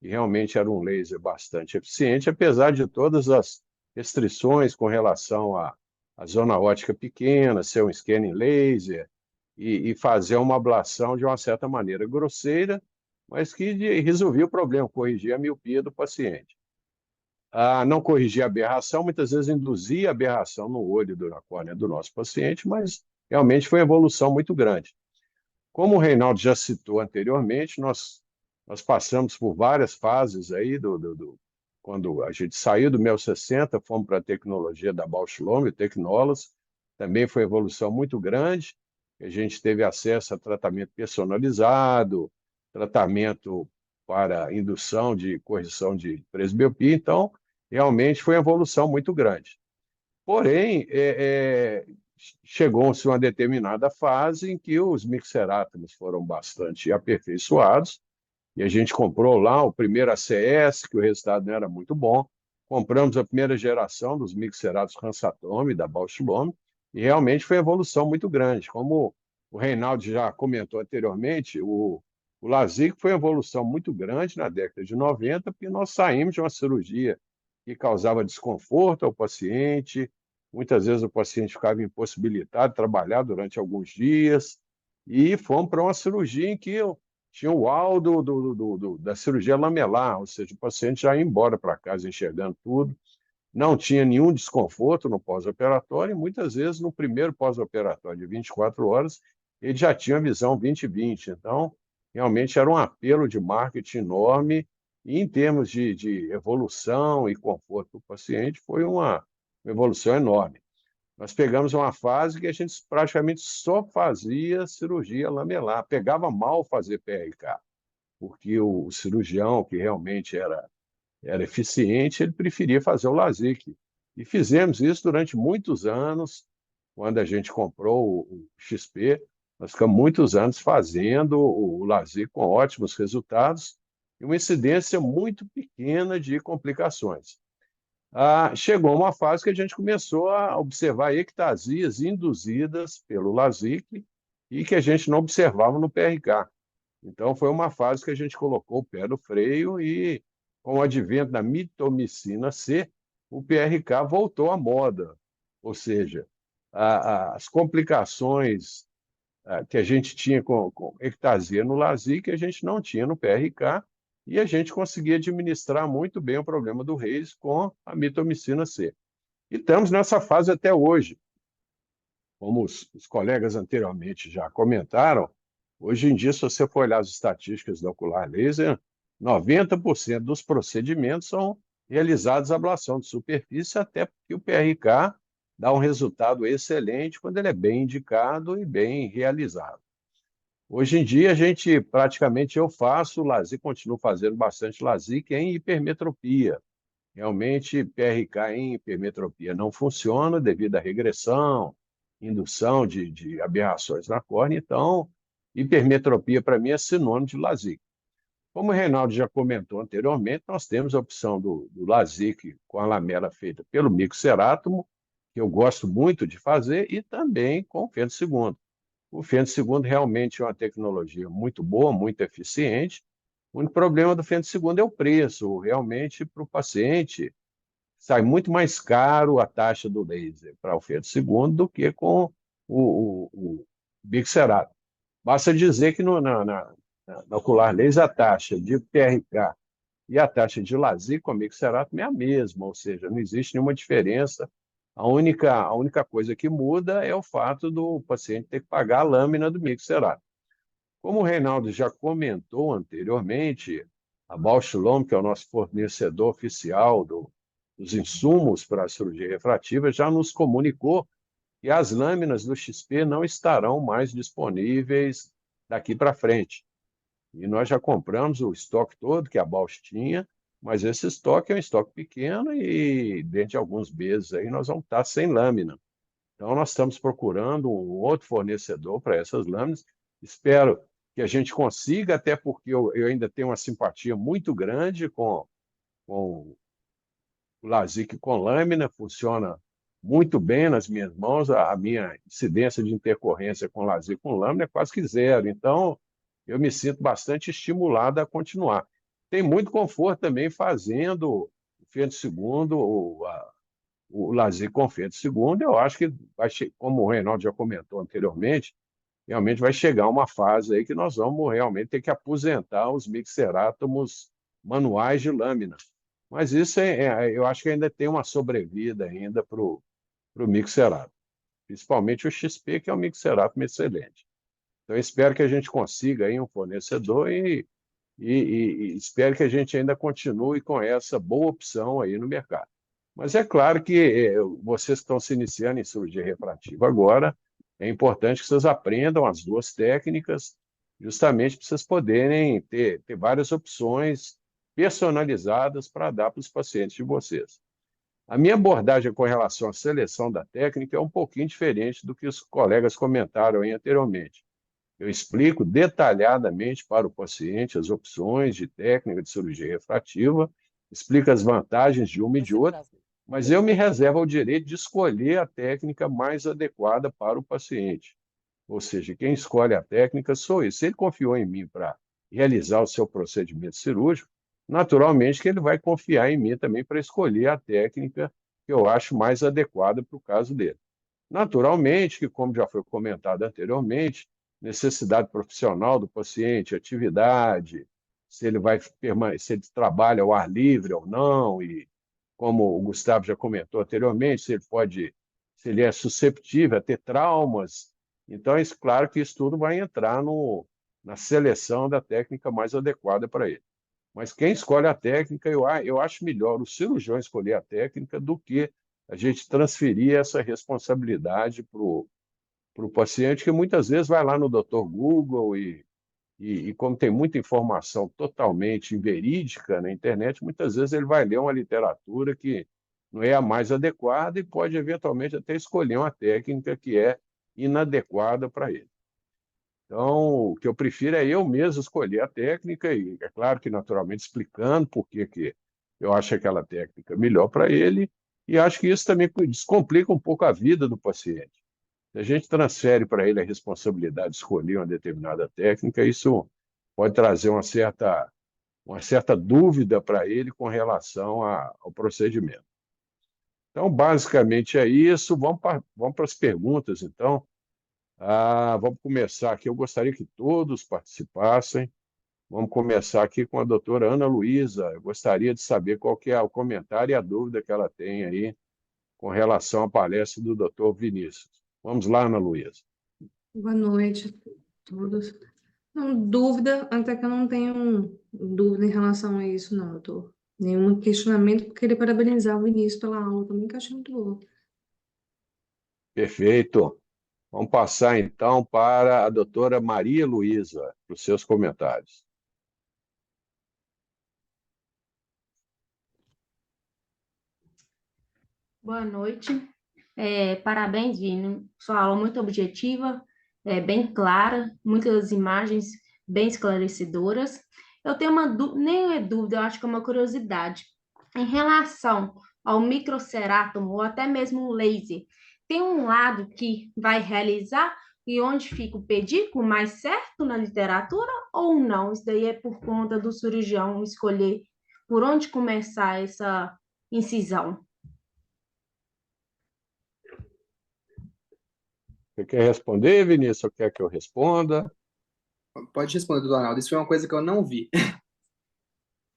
E realmente era um laser bastante eficiente, apesar de todas as restrições com relação à zona óptica pequena, ser um scanning laser e fazer uma ablação de uma certa maneira grosseira, mas que resolvia o problema, corrigia a miopia do paciente. Não corrigir a aberração, muitas vezes induzia aberração no olho na córnea do nosso paciente, mas realmente foi uma evolução muito grande. Como o Reinaldo já citou anteriormente, nós passamos por várias fases aí, quando a gente saiu do MEL 60, fomos para a tecnologia da Bausch Lomb, Technology, também foi uma evolução muito grande, a gente teve acesso a tratamento personalizado, tratamento para indução de correção de presbiopia, então, realmente foi uma evolução muito grande. Porém, chegou-se a uma determinada fase em que os mixerátomos foram bastante aperfeiçoados, e a gente comprou lá o primeiro ACS, que o resultado não era muito bom. Compramos a primeira geração dos mixerátomos Ransatome, da Bausch Lomb, e realmente foi uma evolução muito grande. Como o Reinaldo já comentou anteriormente, o LASIK foi uma evolução muito grande na década de 90, porque nós saímos de uma cirurgia que causava desconforto ao paciente, muitas vezes o paciente ficava impossibilitado de trabalhar durante alguns dias, e fomos para uma cirurgia em que tinha o uau da cirurgia lamelar, ou seja, o paciente já ia embora para casa enxergando tudo, não tinha nenhum desconforto no pós-operatório, e muitas vezes no primeiro pós-operatório de 24 horas, ele já tinha visão 20/20. Então, realmente era um apelo de marketing enorme, e em termos de evolução e conforto para o paciente, foi uma evolução enorme. Nós pegamos uma fase que a gente praticamente só fazia cirurgia lamelar, pegava mal fazer PRK, porque o cirurgião que realmente era eficiente, ele preferia fazer o LASIK. E fizemos isso durante muitos anos, quando a gente comprou o XP, nós ficamos muitos anos fazendo o LASIK com ótimos resultados e uma incidência muito pequena de complicações. Chegou uma fase que a gente começou a observar ectasias induzidas pelo LASIK e que a gente não observava no PRK. Então, foi uma fase que a gente colocou o pé no freio e, com o advento da mitomicina C, o PRK voltou à moda. Ou seja, as complicações que a gente tinha com ectasia no LASIK, a gente não tinha no PRK, e a gente conseguia administrar muito bem o problema do Reis com a mitomicina C. E estamos nessa fase até hoje. Como os colegas anteriormente já comentaram, hoje em dia, se você for olhar as estatísticas do ocular laser, 90% dos procedimentos são realizados ablação de superfície, até porque o PRK dá um resultado excelente quando ele é bem indicado e bem realizado. Hoje em dia, praticamente eu faço LASIK, continuo fazendo bastante LASIK em hipermetropia. Realmente, PRK em hipermetropia não funciona devido à regressão, indução de aberrações na córnea. Então, hipermetropia para mim é sinônimo de LASIK. Como o Reinaldo já comentou anteriormente, nós temos a opção do LASIK com a lamela feita pelo mixerátomo, que eu gosto muito de fazer, e também com o fento segundo. O fento segundo realmente é uma tecnologia muito boa, muito eficiente. O único problema do fento segundo é o preço. Realmente, para o paciente, sai muito mais caro a taxa do laser para o fento segundo do que com o bixerato. Basta dizer que na ocular laser a taxa de PRK e a taxa de LASIK com mixerato é a mesma, ou seja, não existe nenhuma diferença. A única coisa que muda é o fato do paciente ter que pagar a lâmina do mixerato. Como o Reinaldo já comentou anteriormente, a Bausch Lomb, que é o nosso fornecedor oficial dos insumos para a cirurgia refrativa, já nos comunicou que as lâminas do XP não estarão mais disponíveis daqui para frente. E nós já compramos o estoque todo que a Bausch tinha, mas esse estoque é um estoque pequeno e dentro de alguns meses aí nós vamos estar sem lâmina. Então nós estamos procurando um outro fornecedor para essas lâminas. Espero que a gente consiga, até porque eu ainda tenho uma simpatia muito grande com o LASIK com lâmina, funciona muito bem nas minhas mãos. A minha incidência de intercorrência com LASIK com lâmina é quase que zero. Então, eu me sinto bastante estimulado a continuar. Tem muito conforto também fazendo o fento segundo, o LASIK com fento segundo. Eu acho que, como o Reinaldo já comentou anteriormente, realmente vai chegar uma fase aí que nós vamos realmente ter que aposentar os mixerátomos manuais de lâmina. Mas isso eu acho que ainda tem uma sobrevida ainda para o mixerátomo, principalmente o XP, que é um mixerátomo excelente. Então, eu espero que a gente consiga aí um fornecedor e espero que a gente ainda continue com essa boa opção aí no mercado. Mas é claro que vocês que estão se iniciando em cirurgia refrativa agora, é importante que vocês aprendam as duas técnicas, justamente para vocês poderem ter várias opções personalizadas para dar para os pacientes de vocês. A minha abordagem com relação à seleção da técnica é um pouquinho diferente do que os colegas comentaram aí anteriormente. Eu explico detalhadamente para o paciente as opções de técnica de cirurgia refrativa, explico as vantagens de uma e de outra, mas eu me reservo o direito de escolher a técnica mais adequada para o paciente. Ou seja, quem escolhe a técnica sou eu. Se ele confiou em mim para realizar o seu procedimento cirúrgico, naturalmente que ele vai confiar em mim também para escolher a técnica que eu acho mais adequada para o caso dele. Naturalmente que, como já foi comentado anteriormente, necessidade profissional do paciente, atividade, se ele vai se ele trabalha ao ar livre ou não, e como o Gustavo já comentou anteriormente, se ele é susceptível a ter traumas. Então, é claro que isso tudo vai entrar na seleção da técnica mais adequada para ele. Mas quem escolhe a técnica, eu acho melhor o cirurgião escolher a técnica do que a gente transferir essa responsabilidade para o paciente, que muitas vezes vai lá no Dr. Google e como tem muita informação totalmente inverídica na internet, muitas vezes ele vai ler uma literatura que não é a mais adequada e pode eventualmente até escolher uma técnica que é inadequada para ele. Então, o que eu prefiro é eu mesmo escolher a técnica, e é claro que naturalmente explicando por que eu acho aquela técnica melhor para ele, e acho que isso também descomplica um pouco a vida do paciente. Se a gente transfere para ele a responsabilidade de escolher uma determinada técnica, isso pode trazer uma certa dúvida para ele com relação ao procedimento. Então, basicamente é isso. Vamos para as perguntas, então. Vamos começar aqui. Eu gostaria que todos participassem. Vamos começar aqui com a doutora Ana Luísa. Eu gostaria de saber qual que é o comentário e a dúvida que ela tem aí com relação à palestra do doutor Vinícius. Vamos lá, Ana Luísa. Boa noite a todos. Não, dúvida, até que eu não tenho dúvida em relação a isso, não, doutor. Nenhum questionamento, porque queria parabenizar o Vinícius pela aula também, que eu achei muito boa. Perfeito. Vamos passar, então, para a doutora Maria Luísa, para os seus comentários. Boa noite. Parabéns, Vini. Sua aula muito objetiva, bem clara, muitas imagens bem esclarecedoras. Eu tenho uma nem é dúvida, eu acho que é uma curiosidade. Em relação ao microcerátomo ou até mesmo o laser, tem um lado que vai realizar e onde fica o pedículo mais certo na literatura ou não? Isso daí é por conta do cirurgião escolher por onde começar essa incisão. Você quer responder, Vinícius, ou quer que eu responda? Pode responder, doutor Arnaldo. Isso foi uma coisa que eu não vi.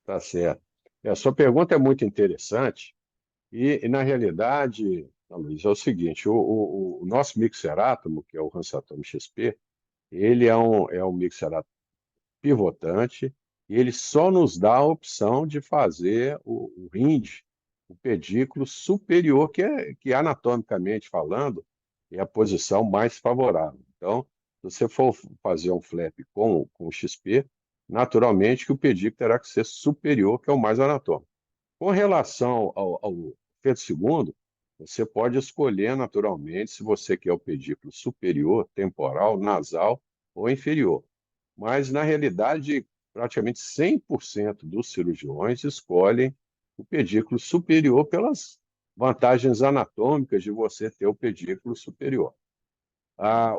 Tá certo. A sua pergunta é muito interessante e na realidade, Luiz, é o seguinte, o nosso mixerátomo, que é o Ransatome XP, ele é um mixerátomo pivotante e ele só nos dá a opção de fazer o RIND, o pedículo superior, que anatomicamente falando, é a posição mais favorável. Então, se você for fazer um flap com o XP, naturalmente que o pedículo terá que ser superior, que é o mais anatômico. Com relação ao feto segundo, você pode escolher naturalmente se você quer o pedículo superior, temporal, nasal ou inferior. Mas, na realidade, praticamente 100% dos cirurgiões escolhem o pedículo superior pelas vantagens anatômicas de você ter o pedículo superior.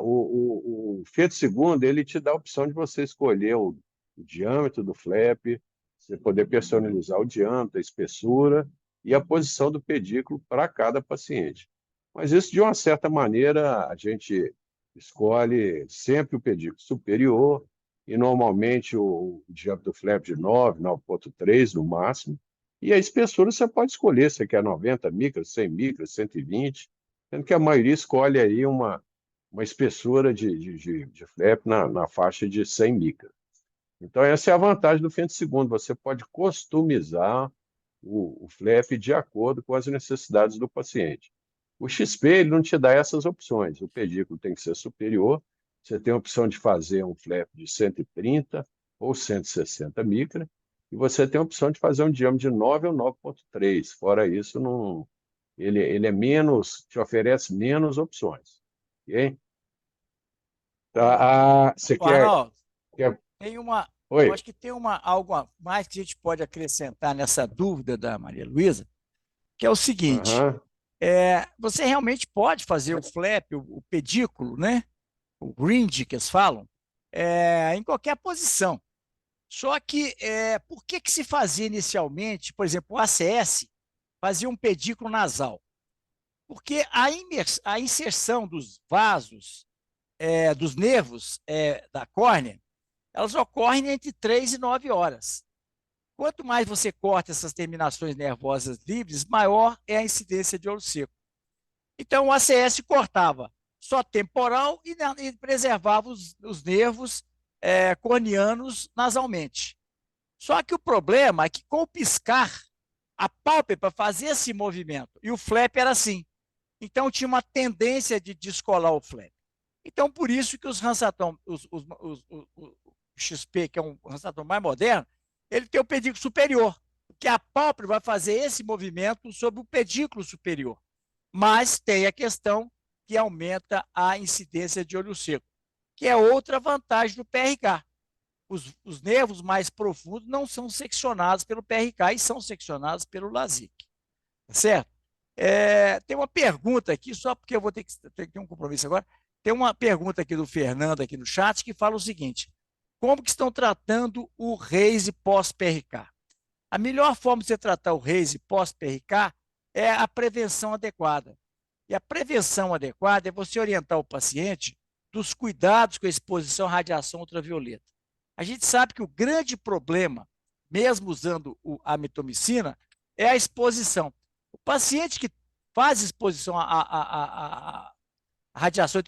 O feto segundo, ele te dá a opção de você escolher o diâmetro do flap, você poder personalizar o diâmetro, a espessura e a posição do pedículo para cada paciente. Mas isso, de uma certa maneira, a gente escolhe sempre o pedículo superior e, normalmente, o diâmetro do flap de 9, 9,3 no máximo. E a espessura você pode escolher, você quer 90 micras, 100 micras, 120, sendo que a maioria escolhe aí uma espessura de flap na faixa de 100 micras. Então, essa é a vantagem do fente segundo. Você pode customizar o flap de acordo com as necessidades do paciente. O XP ele não te dá essas opções. O pedículo tem que ser superior. Você tem a opção de fazer um flap de 130 ou 160 micras. E você tem a opção de fazer um diâmetro de 9 ou 9,3. Fora isso, não, ele é menos, te oferece menos opções. Ok? Você Arnaldo, quer... tem uma, eu Oi? acho que tem algo a mais que a gente pode acrescentar nessa dúvida da Maria Luísa, que é o seguinte: Aham. você realmente pode fazer o flap, o pedículo, né? O grind que eles falam, em qualquer posição. Só que por que se fazia inicialmente, por exemplo, o ACS fazia um pedículo nasal? Porque a inserção dos vasos, dos nervos da córnea, elas ocorrem entre 3 e 9 horas. Quanto mais você corta essas terminações nervosas livres, maior é a incidência de olho seco. Então, o ACS cortava só temporal e preservava os nervos corneanos nasalmente. Só que o problema é que, com o piscar, a pálpebra fazia esse movimento e o flap era assim. Então, tinha uma tendência de descolar o flap. Então, por isso que os Hansatom, o XP, que é um Hansatom mais moderno, ele tem o pedículo superior, porque a pálpebra vai fazer esse movimento sobre o pedículo superior. Mas tem a questão que aumenta a incidência de olho seco, que é outra vantagem do PRK. Os nervos mais profundos não são seccionados pelo PRK e são seccionados pelo LASIK. Tá certo? Tem uma pergunta aqui, só porque eu vou ter que ter um compromisso agora. Tem uma pergunta aqui do Fernando aqui no chat que fala o seguinte: como que estão tratando o raise pós-PRK? A melhor forma de você tratar o raise pós-PRK é a prevenção adequada. E a prevenção adequada é você orientar o paciente dos cuidados com a exposição à radiação ultravioleta. A gente sabe que o grande problema, mesmo usando a mitomicina, é a exposição. O paciente que faz exposição à radiação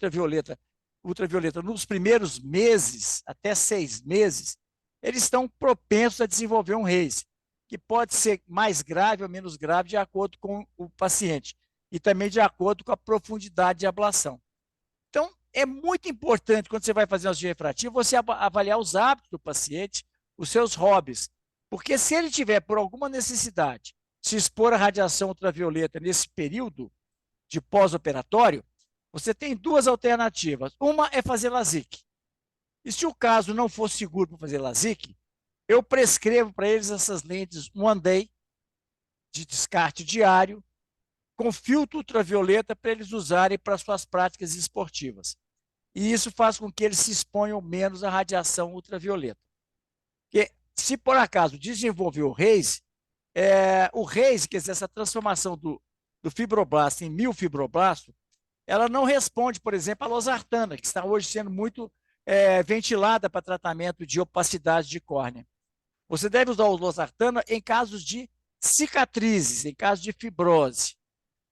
ultravioleta nos primeiros meses, até 6 meses, eles estão propensos a desenvolver um RAISE, que pode ser mais grave ou menos grave de acordo com o paciente e também de acordo com a profundidade de ablação. Então, é muito importante, quando você vai fazer uma cirurgia refrativa, você avaliar os hábitos do paciente, os seus hobbies, porque se ele tiver, por alguma necessidade, se expor à radiação ultravioleta nesse período de pós-operatório, você tem duas alternativas. Uma é fazer LASIK. E se o caso não for seguro para fazer LASIK, eu prescrevo para eles essas lentes One Day, de descarte diário, com filtro ultravioleta para eles usarem para suas práticas esportivas. E isso faz com que eles se exponham menos à radiação ultravioleta. Porque, se por acaso desenvolver o RASE, quer dizer, essa transformação do fibroblasto em miofibroblasto, ela não responde, por exemplo, à losartana, que está hoje sendo muito ventilada para tratamento de opacidade de córnea. Você deve usar o losartana em casos de cicatrizes, em casos de fibrose.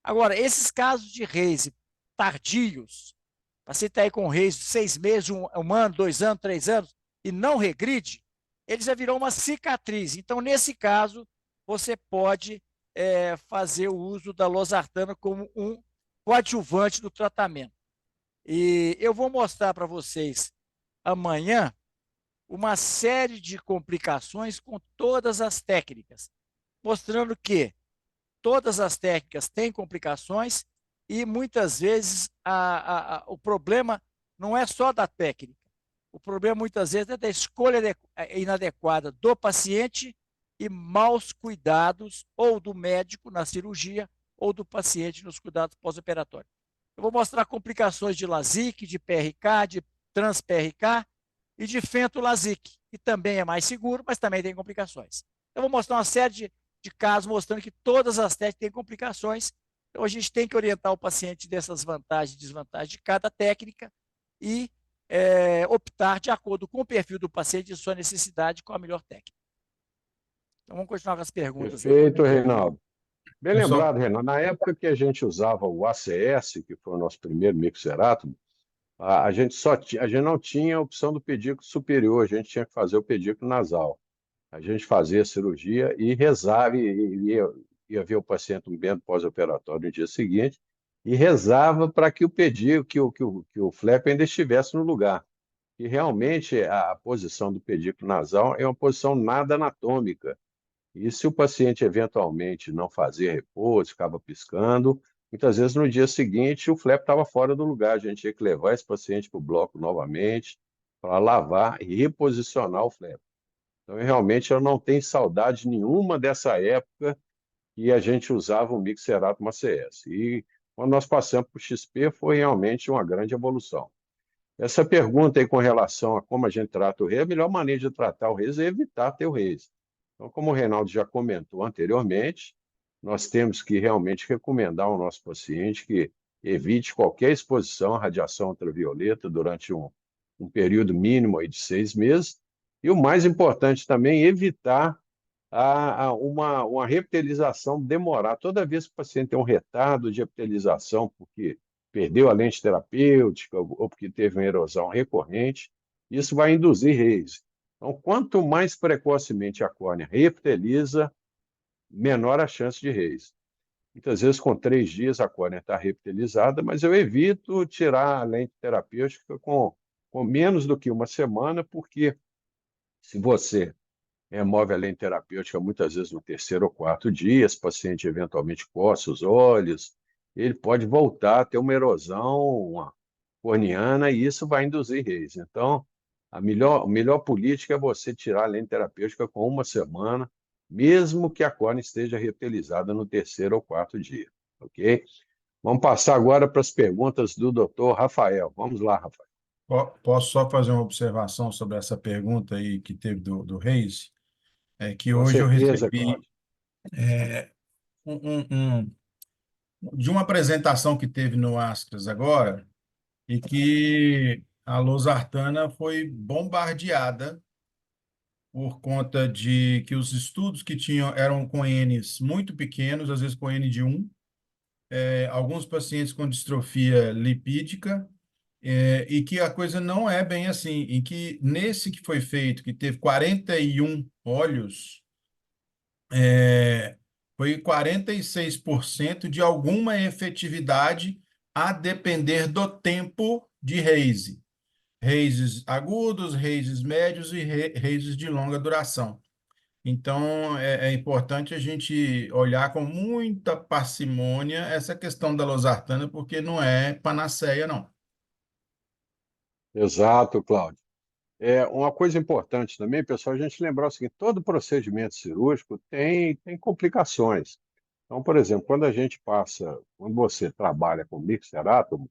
Agora, esses casos de RASE tardios, paciente está aí com RASE de 6 meses, um ano, 2 anos, 3 anos, e não regride, ele já virou uma cicatriz. Então, nesse caso, você pode fazer o uso da losartana como um coadjuvante do tratamento. E eu vou mostrar para vocês amanhã uma série de complicações com todas as técnicas, mostrando que todas as técnicas têm complicações e muitas vezes o problema não é só da técnica. O problema muitas vezes é da escolha inadequada do paciente e maus cuidados ou do médico na cirurgia ou do paciente nos cuidados pós-operatórios. Eu vou mostrar complicações de LASIK, de PRK, de trans-PRK e de fento-LASIK, que também é mais seguro, mas também tem complicações. Eu vou mostrar uma série de casos mostrando que todas as técnicas têm complicações. Então, a gente tem que orientar o paciente dessas vantagens e desvantagens de cada técnica e optar de acordo com o perfil do paciente e sua necessidade com a melhor técnica. Então, vamos continuar com as perguntas. Perfeito, Reinaldo. Bem Pessoal, lembrado, Reinaldo. Na época que a gente usava o ACS, que foi o nosso primeiro mixerátomo, a gente não tinha a opção do pedículo superior, a gente tinha que fazer o pedículo nasal. A gente fazia a cirurgia e rezava, ia ver o paciente um bem pós-operatório no dia seguinte, e rezava para que o pedículo, que o flap ainda estivesse no lugar. E realmente a posição do pedículo nasal é uma posição nada anatômica. E se o paciente eventualmente não fazia repouso, ficava piscando, muitas vezes no dia seguinte o flap estava fora do lugar. A gente tinha que levar esse paciente para o bloco novamente para lavar e reposicionar o flap. Então, realmente, eu não tenho saudade nenhuma dessa época que a gente usava o Mixerato ACS. E quando nós passamos para o XP, foi realmente uma grande evolução. Essa pergunta aí com relação a como a gente trata o RASE, a melhor maneira de tratar o RASE é evitar ter o RASE. Então, como o Reinaldo já comentou anteriormente, nós temos que realmente recomendar ao nosso paciente que evite qualquer exposição à radiação ultravioleta durante um período mínimo aí de 6 meses. E o mais importante também, evitar uma reptilização demorar. Toda vez que o paciente tem um retardo de reptilização, porque perdeu a lente terapêutica ou porque teve uma erosão recorrente, isso vai induzir RASE. Então, quanto mais precocemente a córnea reptiliza, menor a chance de RASE. Muitas vezes, com 3 dias, a córnea está reptilizada, mas eu evito tirar a lente terapêutica com menos do que uma semana, porque se você remove a lente terapêutica muitas vezes no 3º ou 4º dia, esse paciente eventualmente coça os olhos, ele pode voltar a ter uma erosão corneana e isso vai induzir RASE. Então, a melhor política é você tirar a lente terapêutica com uma semana, mesmo que a córnea esteja reptilizada no 3º ou 4º dia, ok? Vamos passar agora para as perguntas do Dr. Rafael. Vamos lá, Rafael. Posso só fazer uma observação sobre essa pergunta aí que teve do Reis? É que Com hoje eu certeza, recebi Cláudio. de uma apresentação que teve no Astras agora, e que a losartana foi bombardeada por conta de que os estudos que tinham eram com Ns muito pequenos, às vezes com N de 1, alguns pacientes com distrofia lipídica, e que a coisa não é bem assim, em que nesse que foi feito, que teve 41 olhos, foi 46% de alguma efetividade a depender do tempo de RASE. RASEs agudos, RASEs médios e RASEs de longa duração. Então, é importante a gente olhar com muita parcimônia essa questão da losartana, porque não é panaceia, não. Exato, Cláudio. Uma coisa importante também, pessoal, a gente lembrar o seguinte: todo procedimento cirúrgico tem complicações. Então, por exemplo, quando você trabalha com mixerátomo,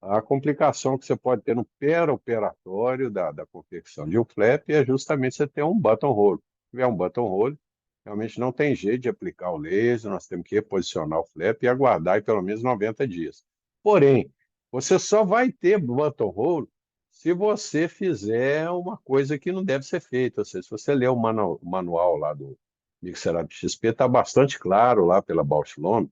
a complicação que você pode ter no operatório da confecção de um flap é justamente você ter um buttonhole. Se tiver um buttonhole, realmente não tem jeito de aplicar o laser, nós temos que reposicionar o flap e aguardar aí pelo menos 90 dias. Porém, você só vai ter buttonhole se você fizer uma coisa que não deve ser feita. Ou seja, se você ler o manual lá do Mixerato XP, está bastante claro lá pela Bausch Lomb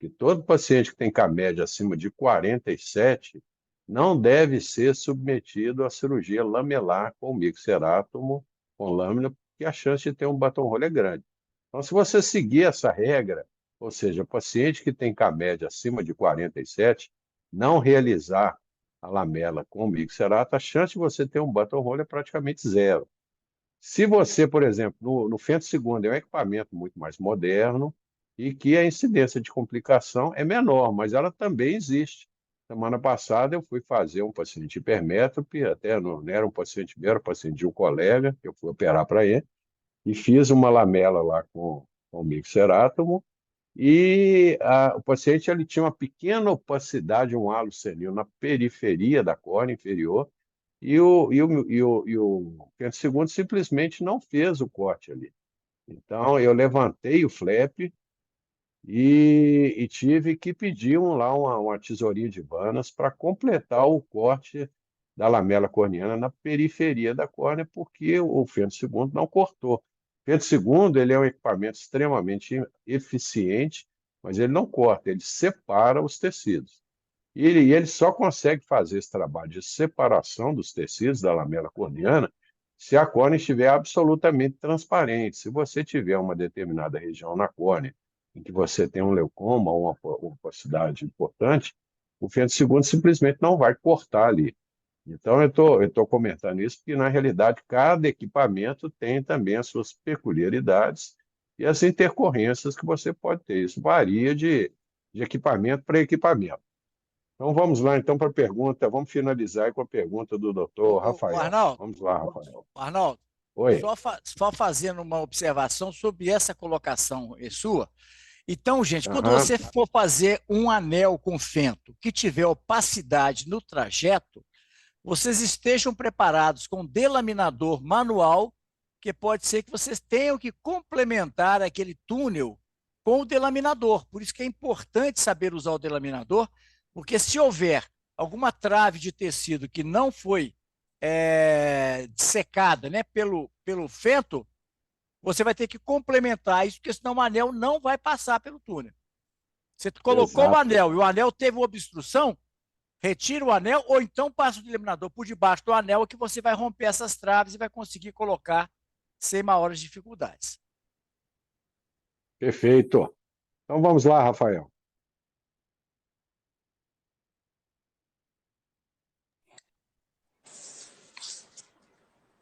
que todo paciente que tem CAMED acima de 47 não deve ser submetido à cirurgia lamelar com mixerátomo, com lâmina, porque a chance de ter um buttonhole é grande. Então, se você seguir essa regra, ou seja, o paciente que tem CAMED acima de 47, não realizar a lamela com mixerato, a chance de você ter um buttonhole é praticamente zero. Se você, por exemplo, no Fento II é um equipamento muito mais moderno e que a incidência de complicação é menor, mas ela também existe. Semana passada eu fui fazer um paciente hipermétrope, até não era um paciente meu, era um paciente de um colega, que eu fui operar para ele, e fiz uma lamela lá com mixerátomo, e o paciente ele tinha uma pequena opacidade, um halo senil na periferia da córnea inferior, e o Pedro II simplesmente não fez o corte ali. Então, eu levantei o flap e tive que pedir lá uma tesourinha de Vanas para completar o corte da lamela corneana na periferia da córnea, porque o Fento II não cortou. O Fento II ele é um equipamento extremamente eficiente, mas ele não corta, ele separa os tecidos. E ele só consegue fazer esse trabalho de separação dos tecidos da lamela corneana se a córnea estiver absolutamente transparente. Se você tiver uma determinada região na córnea em que você tem um leucoma ou uma opacidade importante, o Fento II simplesmente não vai cortar ali. Então, eu tô comentando isso porque, na realidade, cada equipamento tem também as suas peculiaridades e as intercorrências que você pode ter. Isso varia de equipamento para equipamento. Então vamos lá então para a pergunta. Vamos finalizar aí com a pergunta do doutor O Rafael. Arnaldo, Vamos lá, Rafael. Arnaldo, Oi. só fazendo uma observação sobre essa colocação sua. Então, gente, quando Aham. você for fazer um anel com fento que tiver opacidade no trajeto, vocês estejam preparados com delaminador manual, que pode ser que vocês tenham que complementar aquele túnel com o delaminador. Por isso que é importante saber usar o delaminador, porque se houver alguma trave de tecido que não foi secada, né, pelo fento, você vai ter que complementar isso, porque senão o anel não vai passar pelo túnel. Você colocou o Exato. anel e o anel teve uma obstrução, retira o anel ou então passa o delaminador por debaixo do anel que você vai romper essas traves e vai conseguir colocar sem maiores dificuldades. Perfeito. Então vamos lá, Rafael.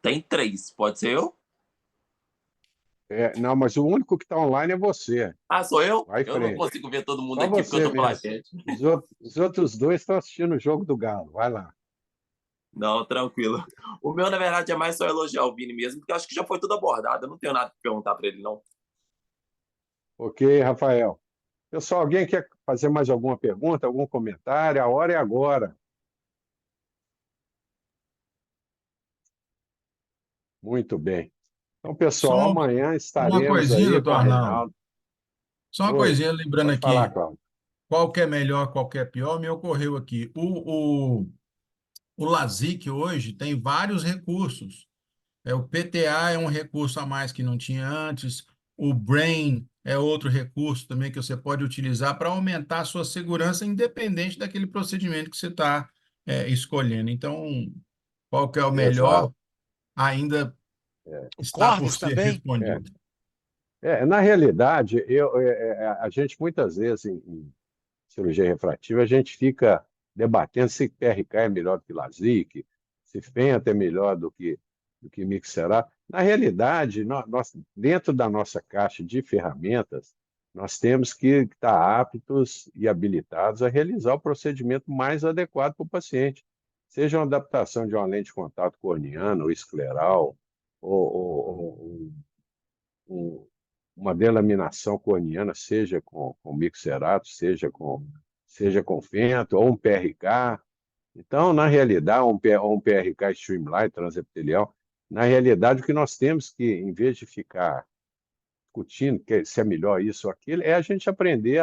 Tem três, pode ser eu? Não, mas o único que está online é você. Ah, sou eu? Vai em Eu não frente. consigo ver todo mundo Só aqui porque eu você tô com mesmo. laquete. Os outros dois estão assistindo o jogo do Galo. Vai lá. Não, tranquilo. O meu, na verdade, é mais só elogiar o Vini mesmo, porque eu acho que já foi tudo abordado. Eu não tenho nada para perguntar para ele, não. Ok, Rafael. Pessoal, alguém quer fazer mais alguma pergunta, algum comentário? A hora é agora. Muito bem. Então, pessoal, Só amanhã uma estaremos coisinha, aí com doutor a Arnaldo. Reinaldo. Só uma Oi, coisinha, lembrando pode falar, aqui, Cláudio. qual que é melhor, qual que é pior, me ocorreu aqui. O LASIK hoje tem vários recursos. O PTA é um recurso a mais que não tinha antes. O Brain é outro recurso também que você pode utilizar para aumentar a sua segurança, independente daquele procedimento que você está escolhendo. Então, qual que é o Exato. melhor ainda O está por Cordes ser também. respondido. Na realidade, a gente muitas vezes em cirurgia refrativa, a gente fica debatendo se PRK é melhor do que LASIK, se FENTA é melhor do que do que mixerato. Na realidade, nós, dentro da nossa caixa de ferramentas, nós temos que estar aptos e habilitados a realizar o procedimento mais adequado para o paciente. Seja uma adaptação de uma lente de contato corneana ou escleral, ou uma delaminação corneana, seja com mixerato, seja com fento, ou um PRK. Então, na realidade, um PRK Streamline transepitelial, na realidade, o que nós temos que, em vez de ficar discutindo se é melhor isso ou aquilo, é a gente aprender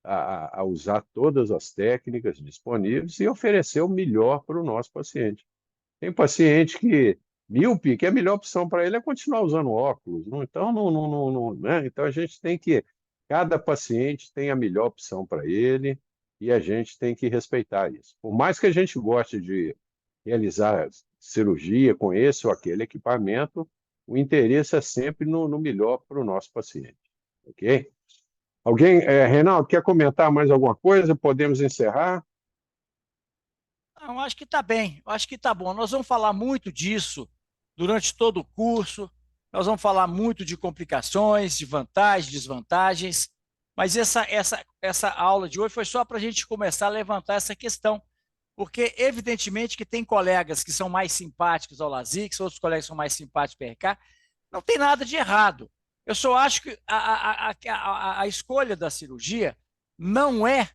a usar todas as técnicas disponíveis e oferecer o melhor para o nosso paciente. Tem paciente míope, que a melhor opção para ele é continuar usando óculos. Então, né? Então, a gente tem cada paciente tem a melhor opção para ele e a gente tem que respeitar isso. Por mais que a gente goste de realizar cirurgia com esse ou aquele equipamento, o interesse é sempre no melhor para o nosso paciente. Ok? Alguém, Reinaldo, quer comentar mais alguma coisa? Podemos encerrar? Não, acho que está bem, acho que está bom. Nós vamos falar muito disso durante todo o curso, nós vamos falar muito de complicações, de vantagens, desvantagens, mas essa aula de hoje foi só para a gente começar a levantar essa questão, porque evidentemente que tem colegas que são mais simpáticos ao LASIK, outros colegas são mais simpáticos ao PRK, não tem nada de errado. Eu só acho que a escolha da cirurgia não é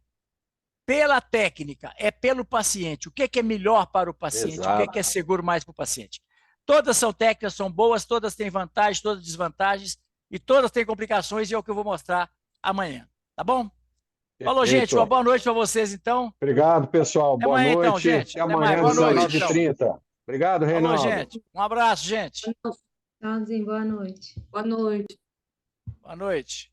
pela técnica, é pelo paciente. O que é melhor para o paciente, Exato. o que é seguro mais para o paciente. Todas são técnicas, são boas, todas têm vantagens, todas desvantagens, e todas têm complicações, e é o que eu vou mostrar amanhã. Tá bom? Falou, gente. Uma boa noite para vocês, então. Obrigado, pessoal. Até boa amanhã, noite. então, gente. Até amanhã, boa noite, 19h30. Obrigado, Reinaldo. Falou, gente. Um abraço, gente. Tchauzinho, boa noite. Boa noite. Boa noite.